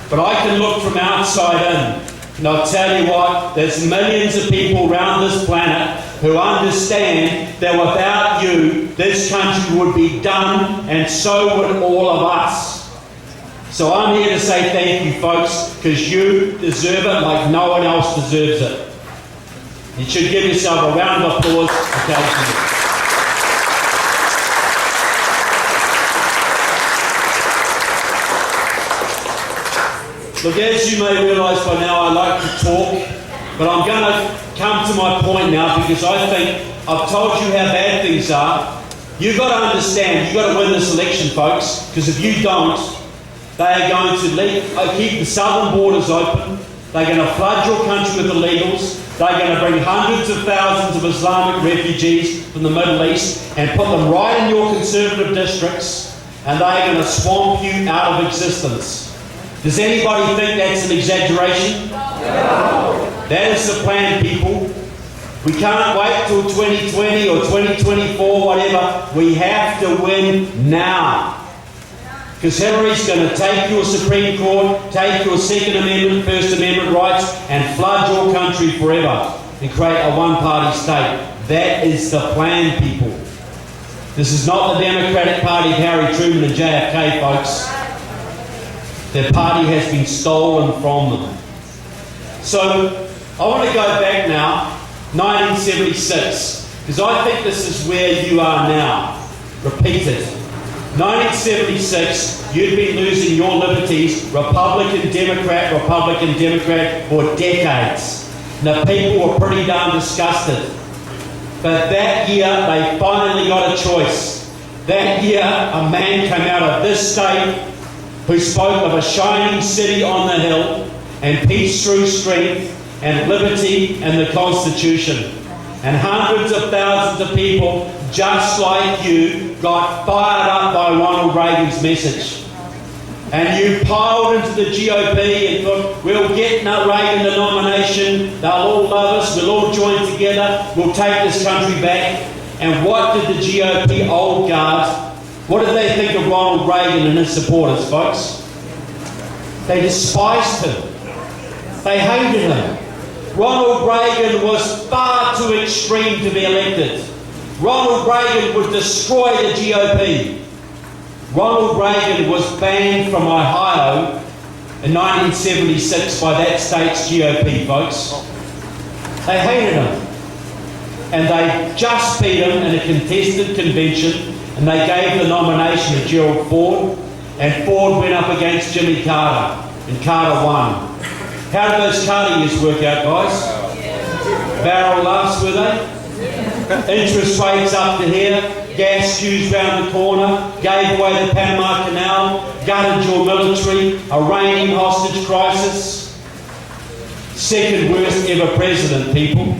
But I can look from outside in, and I'll tell you what, there's millions of people around this planet who understand that without you, this country would be done, and so would all of us. So I'm here to say thank you, folks, because you deserve it like no one else deserves it. You should give yourself a round of applause occasionally. Look, as you may realise by now, I like to talk, but I'm going to come to my point now because I think I've told you how bad things are. You've got to understand, you've got to win this election, folks, because if you don't, they are going to keep the southern borders open. They're going to flood your country with illegals. They're going to bring hundreds of thousands of Islamic refugees from the Middle East and put them right in your conservative districts, and they're going to swamp you out of existence. Does anybody think that's an exaggeration? No. That is the plan, people. We can't wait till 2020 or 2024, whatever. We have to win now. Because Hillary's going to take your Supreme Court, take your Second Amendment, First Amendment rights, and flood your country forever and create a one-party state. That is the plan, people. This is not the Democratic Party of Harry Truman and JFK, folks. Their party has been stolen from them. So, I want to go back now, 1976, because I think this is where you are now. Repeat it. 1976, you'd been losing your liberties, Republican, Democrat, for decades. The people were pretty darn disgusted. But that year, they finally got a choice. That year, a man came out of this state who spoke of a shining city on the hill, and peace through strength, and liberty and the Constitution. And hundreds of thousands of people, just like you, got fired up by Ronald Reagan's message. And you piled into the GOP and thought, we'll get Reagan the nomination, they'll all love us, we'll all join together, we'll take this country back. And what did the GOP old guard, what did they think of Ronald Reagan and his supporters, folks? They despised him. They hated him. Ronald Reagan was far too extreme to be elected. Ronald Reagan would destroy the GOP. Ronald Reagan was banned from Ohio in 1976 by that state's GOP, folks. They hated him. And they just beat him in a contested convention, and they gave the nomination to Gerald Ford, and Ford went up against Jimmy Carter, and Carter won. How did those Carter years work out, guys? Barrel laughs, were they? Interest rates up to here, gas queues round the corner, gave away the Panama Canal, gutted your military, a reigning hostage crisis. Second worst ever president, people.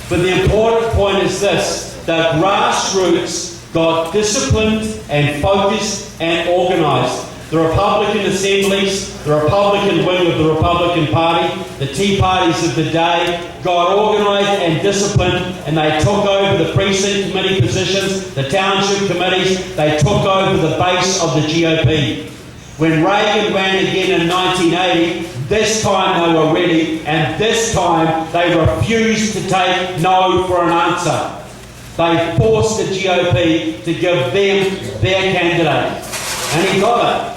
But the important point is this: the grassroots got disciplined and focused and organised. The Republican assemblies, the Republican wing of the Republican Party, the Tea Parties of the day got organised and disciplined, and they took over the precinct committee positions, the township committees, they took over the base of the GOP. When Reagan ran again in 1980, this time they were ready, and this time they refused to take no for an answer. They forced the GOP to give them their candidate, and he got it.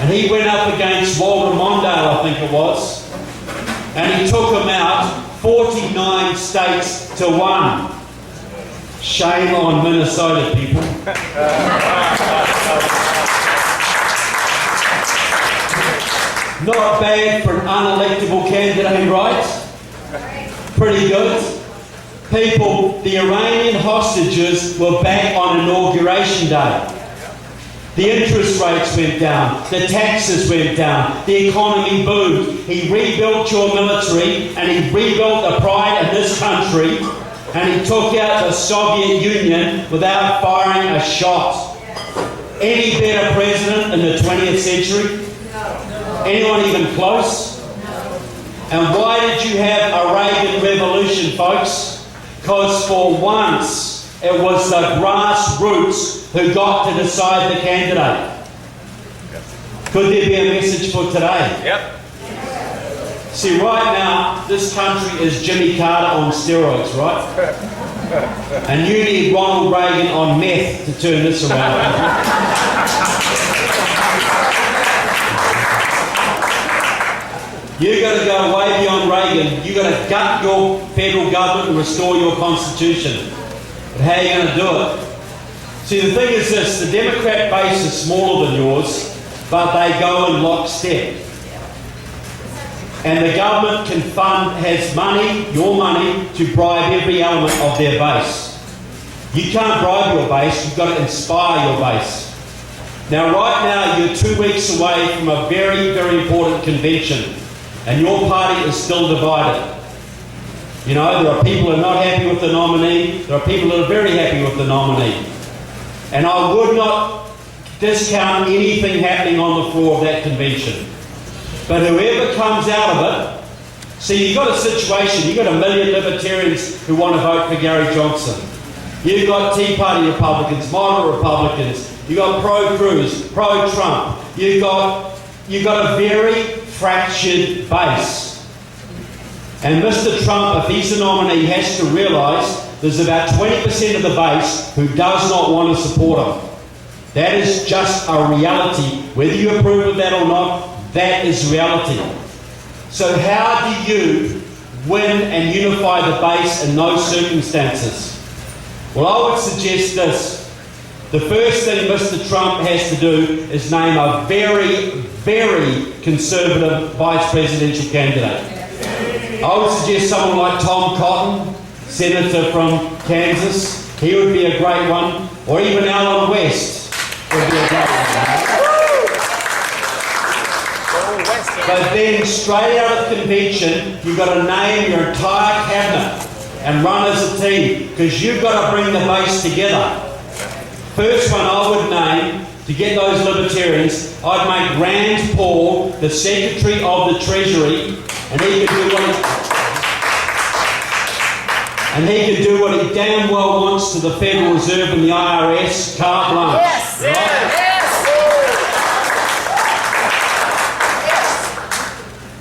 And he went up against Walter Mondale, I think it was, and he took him out 49 states to 1. Shame on Minnesota, people. Not bad for an unelectable candidate, right? Pretty good. People, the Iranian hostages were back on Inauguration Day. The interest rates went down, the taxes went down, the economy boomed. He rebuilt your military, and he rebuilt the pride of this country, and he took out the Soviet Union without firing a shot. Any better president in the 20th century? Anyone even close? And why did you have a Reagan revolution, folks? Because for once, it was the grassroots who got to decide the candidate. Could there be a message for today? Yep. See, right now, this country is Jimmy Carter on steroids, right? And you need Ronald Reagan on meth to turn this around. You've got to go way beyond Reagan. You've got to gut your federal government and restore your constitution. But how are you going to do it? See, the thing is this, the Democrat base is smaller than yours, but they go in lockstep. And the government has money, your money, to bribe every element of their base. You can't bribe your base, you've got to inspire your base. Now, right now, you're 2 weeks away from a very, very important convention, and your party is still divided. You know, there are people who are not happy with the nominee, there are people who are very happy with the nominee. And I would not discount anything happening on the floor of that convention. But whoever comes out of it, see, you've got a situation, you've got 1 million libertarians who want to vote for Gary Johnson. You've got Tea Party Republicans, moderate Republicans, you've got pro-Cruz, pro-Trump. You've got a very fractured base. And Mr. Trump, if he's the nominee, has to realise there's about 20% of the base who does not want to support him. That is just a reality. Whether you approve of that or not, that is reality. So how do you win and unify the base in those circumstances? Well, I would suggest this. The first thing Mr. Trump has to do is name a very, very conservative vice presidential candidate. I would suggest someone like Tom Cotton, senator from Kansas. He would be a great one. Or even Alan West would be a great one. But then straight out of convention, you've got to name your entire cabinet and run as a team, because you've got to bring the base together. First one I would name, to get those libertarians, I'd make Rand Paul the Secretary of the Treasury, and he could do what he damn well wants to the Federal Reserve and the IRS, carte blanche. Yes, right? yes.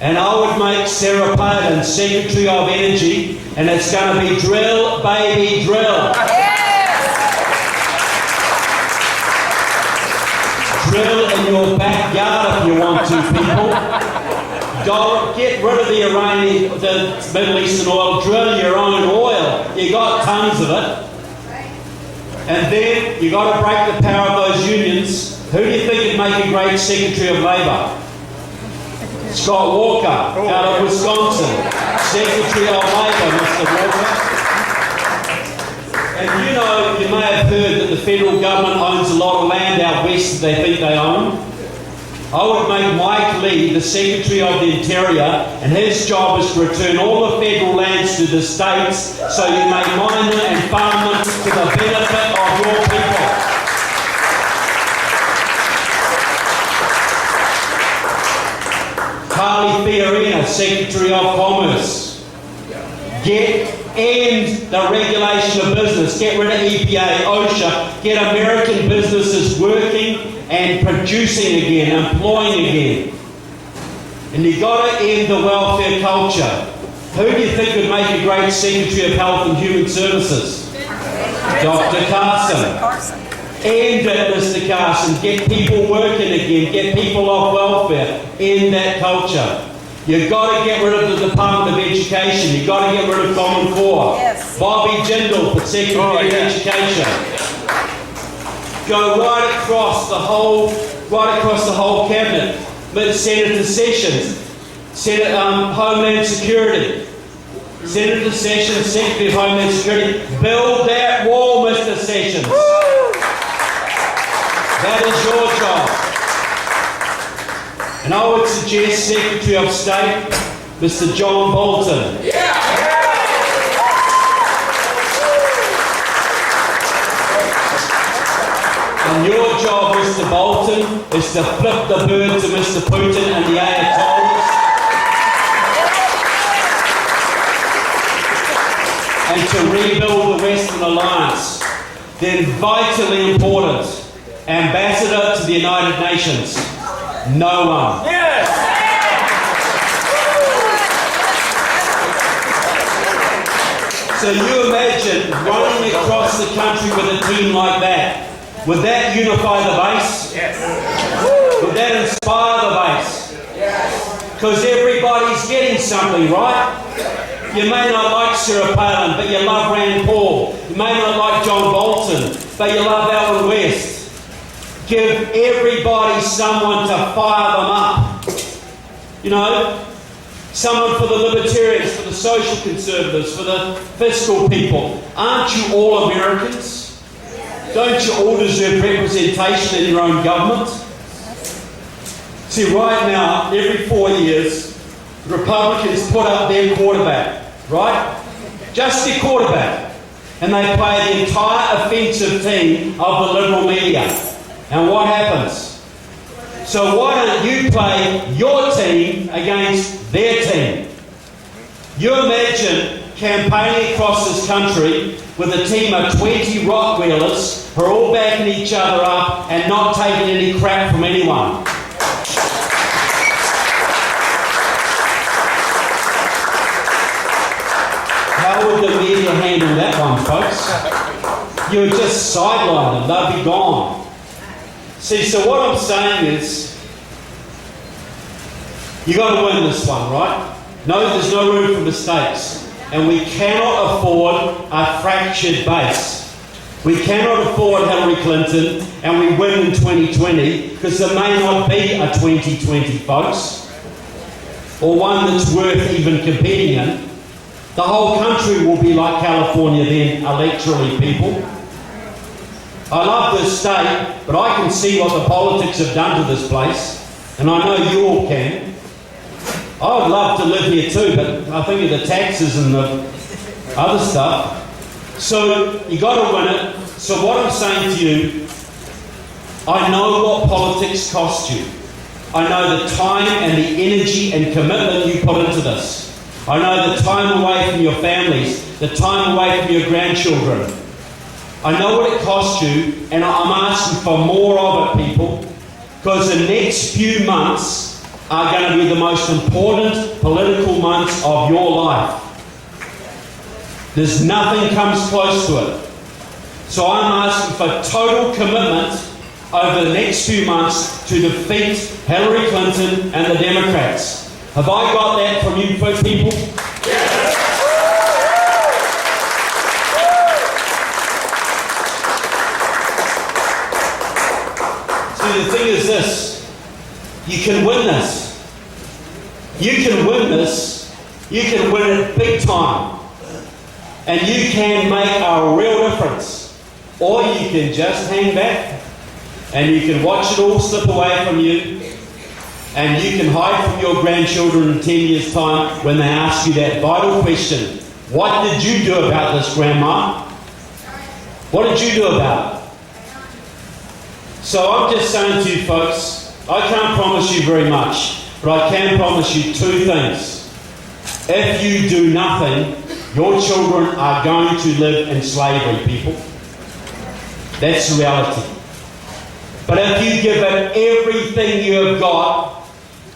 And I would make Sarah Palin Secretary of Energy, and it's going to be drill, baby, drill. Drill in your backyard if you want to, people. Go get rid of the Middle Eastern oil, drill your own oil. You got tons of it. And then you got to break the power of those unions. Who do you think would make a great Secretary of Labour? Scott Walker, out of Wisconsin. Secretary of Labour, Mr. Walker. And you know, you may have heard that the federal government owns a lot of land out west that they think they own. I would make Mike Lee the Secretary of the Interior, and his job is to return all the federal lands to the states so you may mine them and farm them to the benefit of your people. Carly Fiorina, Secretary of Commerce. End the regulation of business. Get rid of EPA, OSHA. Get American businesses working and producing again, employing again. And you've got to end the welfare culture. Who do you think would make a great Secretary of Health and Human Services? Dr. Carson. End it, Mr. Carson. Get people working again. Get people off welfare. End that culture. You've got to get rid of the Department of Education. You've got to get rid of Common Core. Yes. Bobby Jindal for Secretary of Education. Go right across the whole cabinet. But Senator Sessions, Homeland Security. Senator Sessions, Secretary of Homeland Security. Build that wall, Mr. Sessions. That is your job. And I would suggest Secretary of State, Mr. John Bolton. And your job, Mr. Bolton, is to flip the bird to Mr. Putin and the Ayatollahs and to rebuild the Western Alliance. Then vitally important, ambassador to the United Nations. No one. So you imagine running across the country with a team like that. Would that unify the base? Yes. Would that inspire the base? Yes. Because everybody's getting something, right? You may not like Sarah Palin, but you love Rand Paul. You may not like John Bolton, but you love Alan West. Give everybody someone to fire them up. You know? Someone for the libertarians, for the social conservatives, for the fiscal people. Aren't you all Americans? Don't you all deserve representation in your own government? See, right now, every 4 years, the Republicans put up their quarterback, right? Just their quarterback. And they play the entire offensive team of the liberal media. And what happens? So why don't you play your team against their team? You imagine campaigning across this country with a team of 20 Rottweilers who are all backing each other up and not taking any crap from anyone. How would the media handle that one, folks? You would just sideline them, they'd be gone. See, so what I'm saying is, you got to win this one, right? No, there's no room for mistakes. And we cannot afford a fractured base. We cannot afford Hillary Clinton and we win in 2020 because there may not be a 2020, folks, or one that's worth even competing in. The whole country will be like California then, electorally, people. I love this state, but I can see what the politics have done to this place, and I know you all can. I would love to live here too, but I think of the taxes and the other stuff. So you got to win it. So what I'm saying to you, I know what politics cost you. I know the time and the energy and commitment you put into this. I know the time away from your families, the time away from your grandchildren. I know what it costs you, and I'm asking for more of it, people, because the next few months are going to be the most important political months of your life. There's nothing comes close to it. So I'm asking for total commitment over the next few months to defeat Hillary Clinton and the Democrats. Have I got that from you people? Yes. See, the thing is this. You can win this. You can win this. You can win it big time. And you can make a real difference. Or you can just hang back and you can watch it all slip away from you. And you can hide from your grandchildren in 10 years' time when they ask you that vital question. What did you do about this, Grandma? What did you do about it? So I'm just saying to you folks, I can't promise you very much, but I can promise you two things. If you do nothing, your children are going to live in slavery, people. That's the reality. But if you give it everything you have got,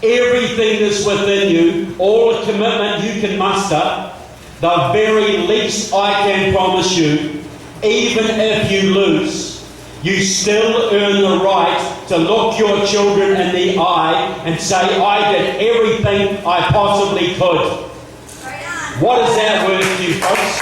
everything that's within you, all the commitment you can muster, the very least I can promise you, even if you lose, you still earn the right to look your children in the eye and say, I did everything I possibly could. What is that worth to you, folks?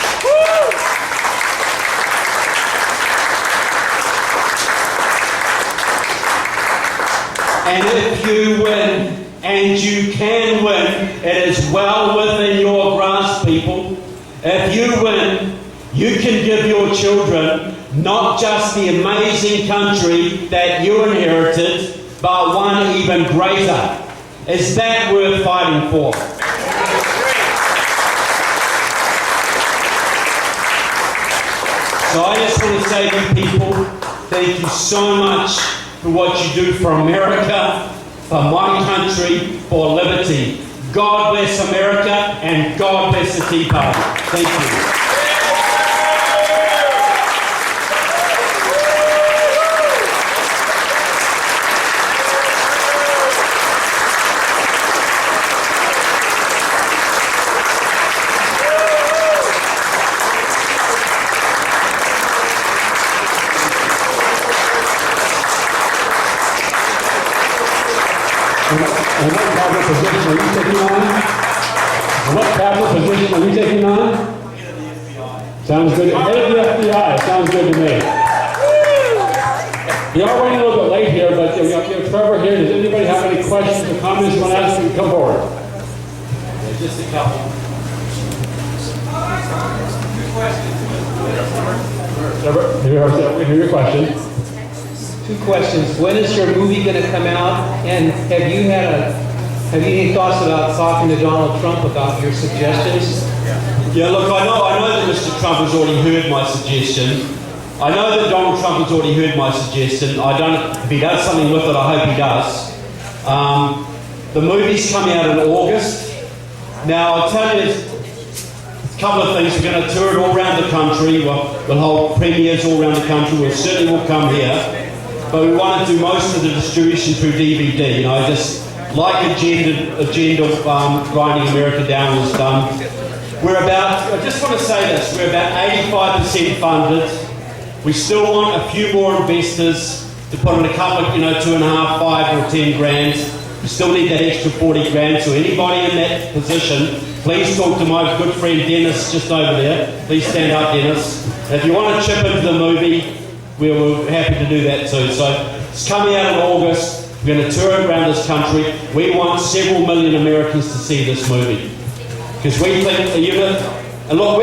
And if you win, and you can win, it is well within your grasp, people. If you win, you can give your children not just the amazing country that you inherited, but one even greater. Is that worth fighting for? So I just want to say to you people, thank you so much for what you do for America, for my country, for liberty. God bless America and God bless the Tea Party. Thank you. And what cabinet position are you taking on? And what cabinet position are you taking on? Sounds good. Head of the FBI. Sounds good to me. We are running a little bit late here, but we have Trevor here. Does anybody have any questions or comments you want to ask? You can come forward. Yeah, just a couple. Trevor, hear your question. 2 questions. When is your movie going to come out? And have you any thoughts about talking to Donald Trump about your suggestions? Yeah, look, I know that Mr. Trump has already heard my suggestion. I know that Donald Trump has already heard my suggestion. If he does something with it, I hope he does. The movie's coming out in August. Now, I'll tell you a couple of things. We're going to tour it all around the country. We'll hold premieres all around the country. We certainly will come here. But we want to do most of the distribution through DVD. You know, just like Agenda Grinding America Down was done. I just want to say this, we're about 85% funded. We still want a few more investors to put in a couple of, 2.5, 5 or 10 grand. We still need that extra 40 grand. So anybody in that position, please talk to my good friend Dennis just over there. Please stand up, Dennis. And if you want to chip into the movie, we're happy to do that too. So it's coming out in August. We're going to tour it around this country. We want several million Americans to see this movie. Because we think, and look,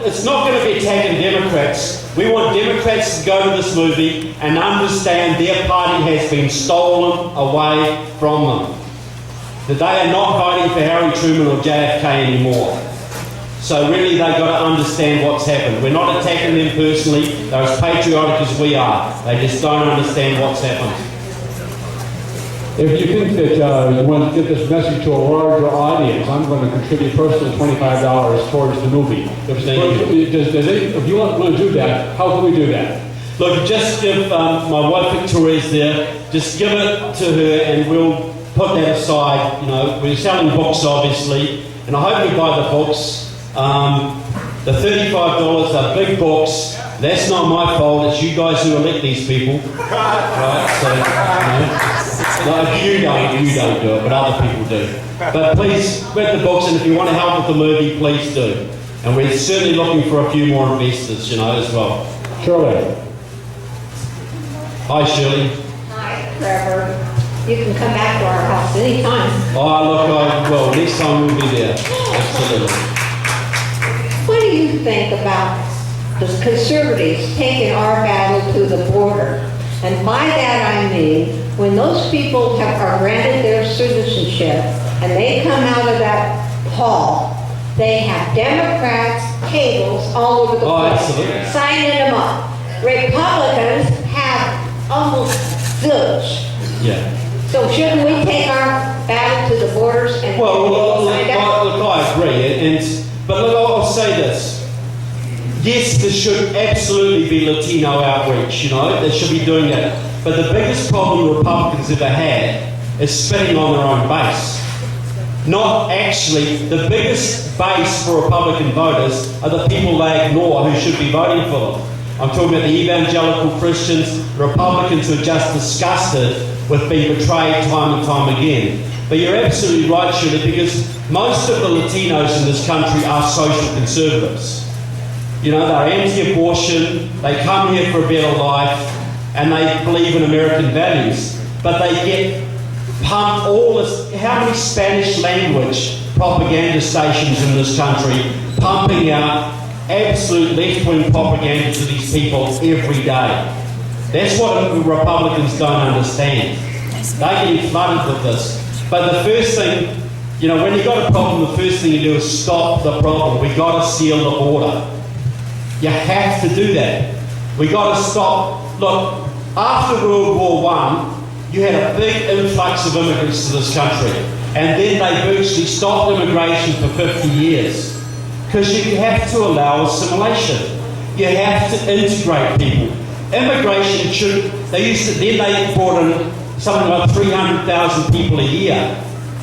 it's not going to be attacking Democrats. We want Democrats to go to this movie and understand their party has been stolen away from them. That they are not voting for Harry Truman or JFK anymore. So really they've got to understand what's happened. We're not attacking them personally. They're as patriotic as we are. They just don't understand what's happened. If you think that you want to get this message to a larger audience, I'm going to contribute personally $25 towards the movie. If you want to do that, how can we do that? Look, just give, my wife Victoria's there, just give it to her and we'll put that aside. We're selling books obviously, and I hope you buy the books. The $35 are big books. That's not my fault. It's you guys who elect these people, right? So, no, you don't do it, but other people do. But please read the books, and if you want to help with the movie, please do. And we're certainly looking for a few more investors, as well. Shirley. Hi, Shirley. Hi, Trevor. You can come back to our house anytime. Well, next time we'll be there. Absolutely. What do you think about the conservatives taking our battle to the border? And by that I mean, when those people are granted their citizenship and they come out of that hall, they have Democrats' tables all over the place, absolutely. signing them up. Republicans have almost zilch. Yeah. So shouldn't we take our battle to the borders and Well, sign up? look, I agree. But look, I'll say this. Yes, there should absolutely be Latino outreach, they should be doing that. But the biggest problem Republicans ever had is spitting on their own base. Not actually, the biggest base for Republican voters are the people they ignore who should be voting for them. I'm talking about the evangelical Christians, Republicans who are just disgusted with being betrayed time and time again. But you're absolutely right, Shirley, because most of the Latinos in this country are social conservatives. They're anti-abortion, they come here for a better life, and they believe in American values. But they get pumped all this, how many Spanish language propaganda stations in this country pumping out absolute left-wing propaganda to these people every day. That's what Republicans don't understand. They're getting flooded with this. But the first thing, when you've got a problem, the first thing you do is stop the problem. We've got to seal the border. You have to do that. We've got to stop. Look, After World War I, you had a big influx of immigrants to this country, and then they virtually stopped immigration for 50 years. Because you have to allow assimilation. You have to integrate people. Immigration then they brought in something like 300,000 people a year.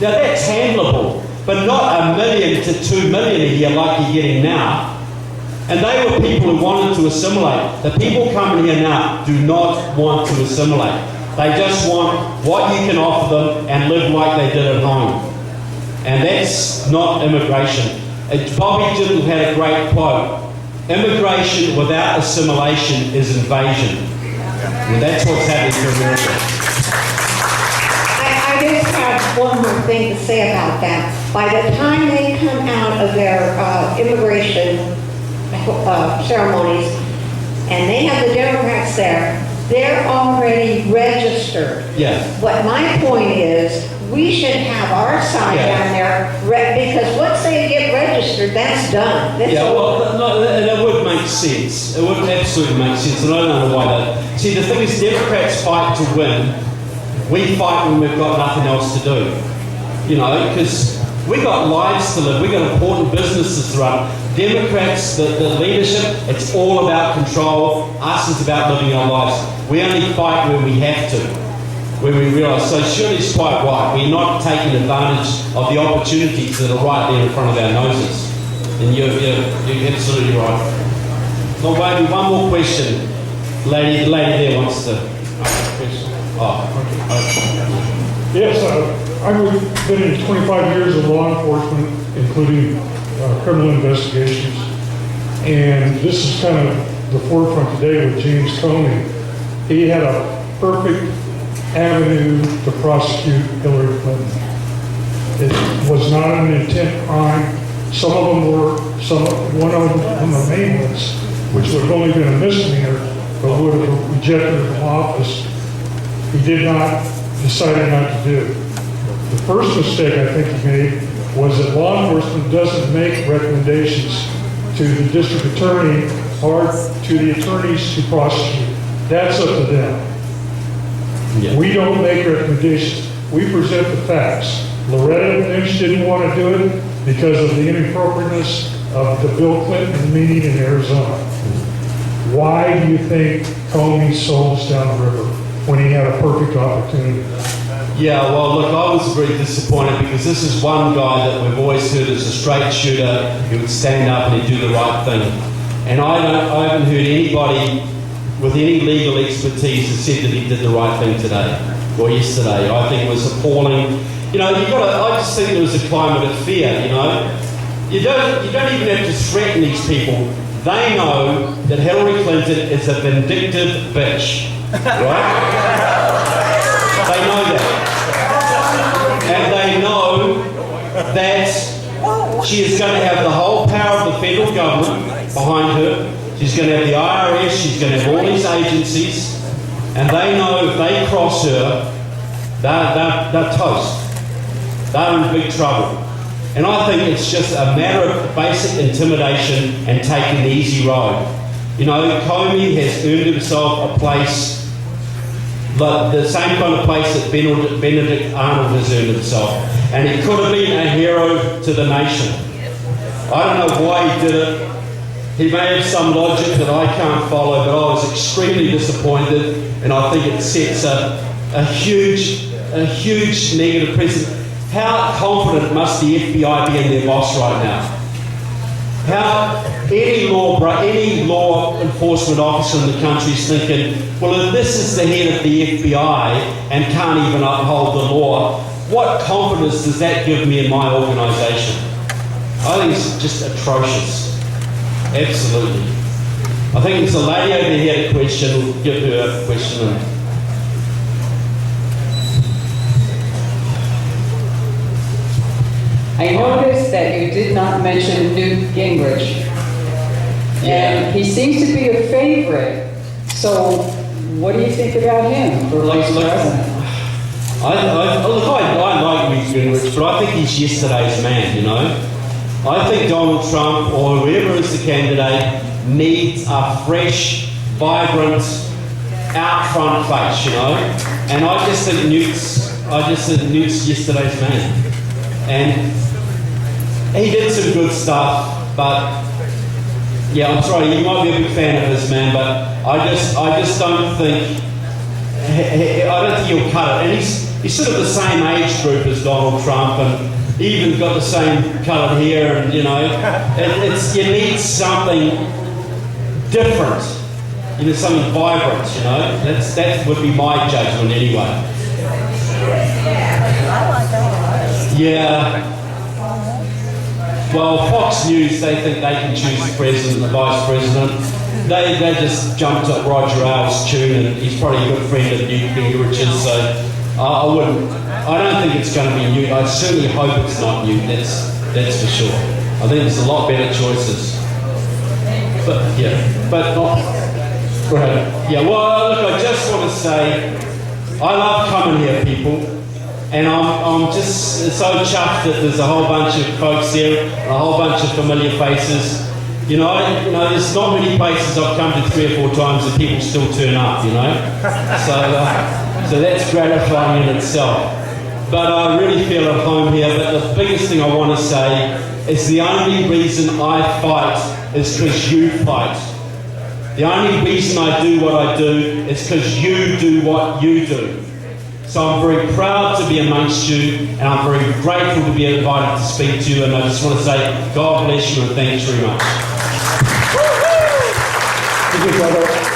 Now that's handleable, but not 1 million to 2 million a year like you're getting now. And they were people who wanted to assimilate. The people coming here now do not want to assimilate. They just want what you can offer them and live like they did at home. And that's not immigration. Bobby Jindal had a great quote. Immigration without assimilation is invasion. And that's what's happening to America. I just have one more thing to say about that. By the time they come out of their immigration ceremonies, and they have the Democrats there, they're already registered. Yeah. What my point is, we should have our side down there, because once they get registered, that's done. That's that would make sense. It would absolutely make sense, and I don't know why that. See, the thing is, Democrats fight to win. We fight when we've got nothing else to do. You know, because we got lives to live, we got important businesses to run. Democrats, the leadership, it's all about control. Us is about living our lives. We only fight when we have to, when we realise. So Shirley's quite right. We're not taking advantage of the opportunities that are right there in front of our noses. And you're absolutely right. Well, maybe one more question. The lady there wants to ask a question. Yes, I've been in 25 years of law enforcement, including criminal investigations, and this is kind of the forefront today with James Comey. He had a perfect avenue to prosecute Hillary Clinton. It was not an intent crime. Some of them were, one of them on the main list, which would have only been a misdemeanor, but would have rejected her from office. He decided not to do. The first mistake I think he made was that law enforcement doesn't make recommendations to the district attorney or to the attorneys to prosecute. That's up to them. Yeah. We don't make recommendations. We present the facts. Loretta Lynch didn't want to do it because of the inappropriateness of the Bill Clinton meeting in Arizona. Why do you think Comey sold us down the river when he had a perfect opportunity? Yeah, well, look, I was very disappointed because this is one guy that we've always heard as a straight shooter. He would stand up and he'd do the right thing. And I haven't heard anybody with any legal expertise that said that he did the right thing today or yesterday. I think it was appalling. You know, I just think there was a climate of fear, you know. You don't even have to threaten these people. They know that Hillary Clinton is a vindictive bitch, right? They know that. And they know that she is going to have the whole power of the federal government behind her. She's going to have the IRS, she's going to have all these agencies, and they know if they cross her, they're toast. They're in big trouble. And I think it's just a matter of basic intimidation and taking the easy road. You know, Comey has earned himself a place, the same kind of place that Benedict Arnold has earned himself. And he could have been a hero to the nation. I don't know why he did it. He may have some logic that I can't follow, but I was extremely disappointed, and I think it sets a huge negative precedent. How confident must the FBI be in their boss right now? How any law enforcement officer in the country is thinking, well, if this is the head of the FBI and can't even uphold the law, what confidence does that give me in my organisation? I think it's just atrocious. Absolutely. I think there's a lady over here had a question. We'll give her a question. I noticed that you did not mention Newt Gingrich. And he seems to be a favorite. So what do you think about him for vice president? I like Newt Gingrich, but I think he's yesterday's man, you know. I think Donald Trump, or whoever is the candidate, needs a fresh, vibrant, out front face, you know. And I just think Newt's yesterday's man. And he did some good stuff, but yeah, I'm sorry, you might be a big fan of this man, but I just don't think he'll cut it. And he's sort of the same age group as Donald Trump, and even got the same coloured hair, and you know, you need something different, you know, something vibrant, you know. That would be my judgment anyway. Yeah. Well, Fox News, they think they can choose the president and the vice president. They just jumped at Roger Ailes' tune, and he's probably a good friend of Newt Gingrich's, so I don't think it's going to be Newt. I certainly hope it's not Newt, that's for sure. I think there's a lot better choices. But go ahead. Yeah, well, look, I just want to say, I love coming here, people. And I'm just so chuffed that there's a whole bunch of folks here, a whole bunch of familiar faces. You know, there's not many places I've come to 3 or 4 times that people still turn up, you know. So that's gratifying in itself. But I really feel at home here. But the biggest thing I want to say is the only reason I fight is because you fight. The only reason I do what I do is because you do what you do. So I'm very proud to be amongst you, and I'm very grateful to be invited to speak to you, and I just want to say God bless you and thanks very much. Thank you, brother.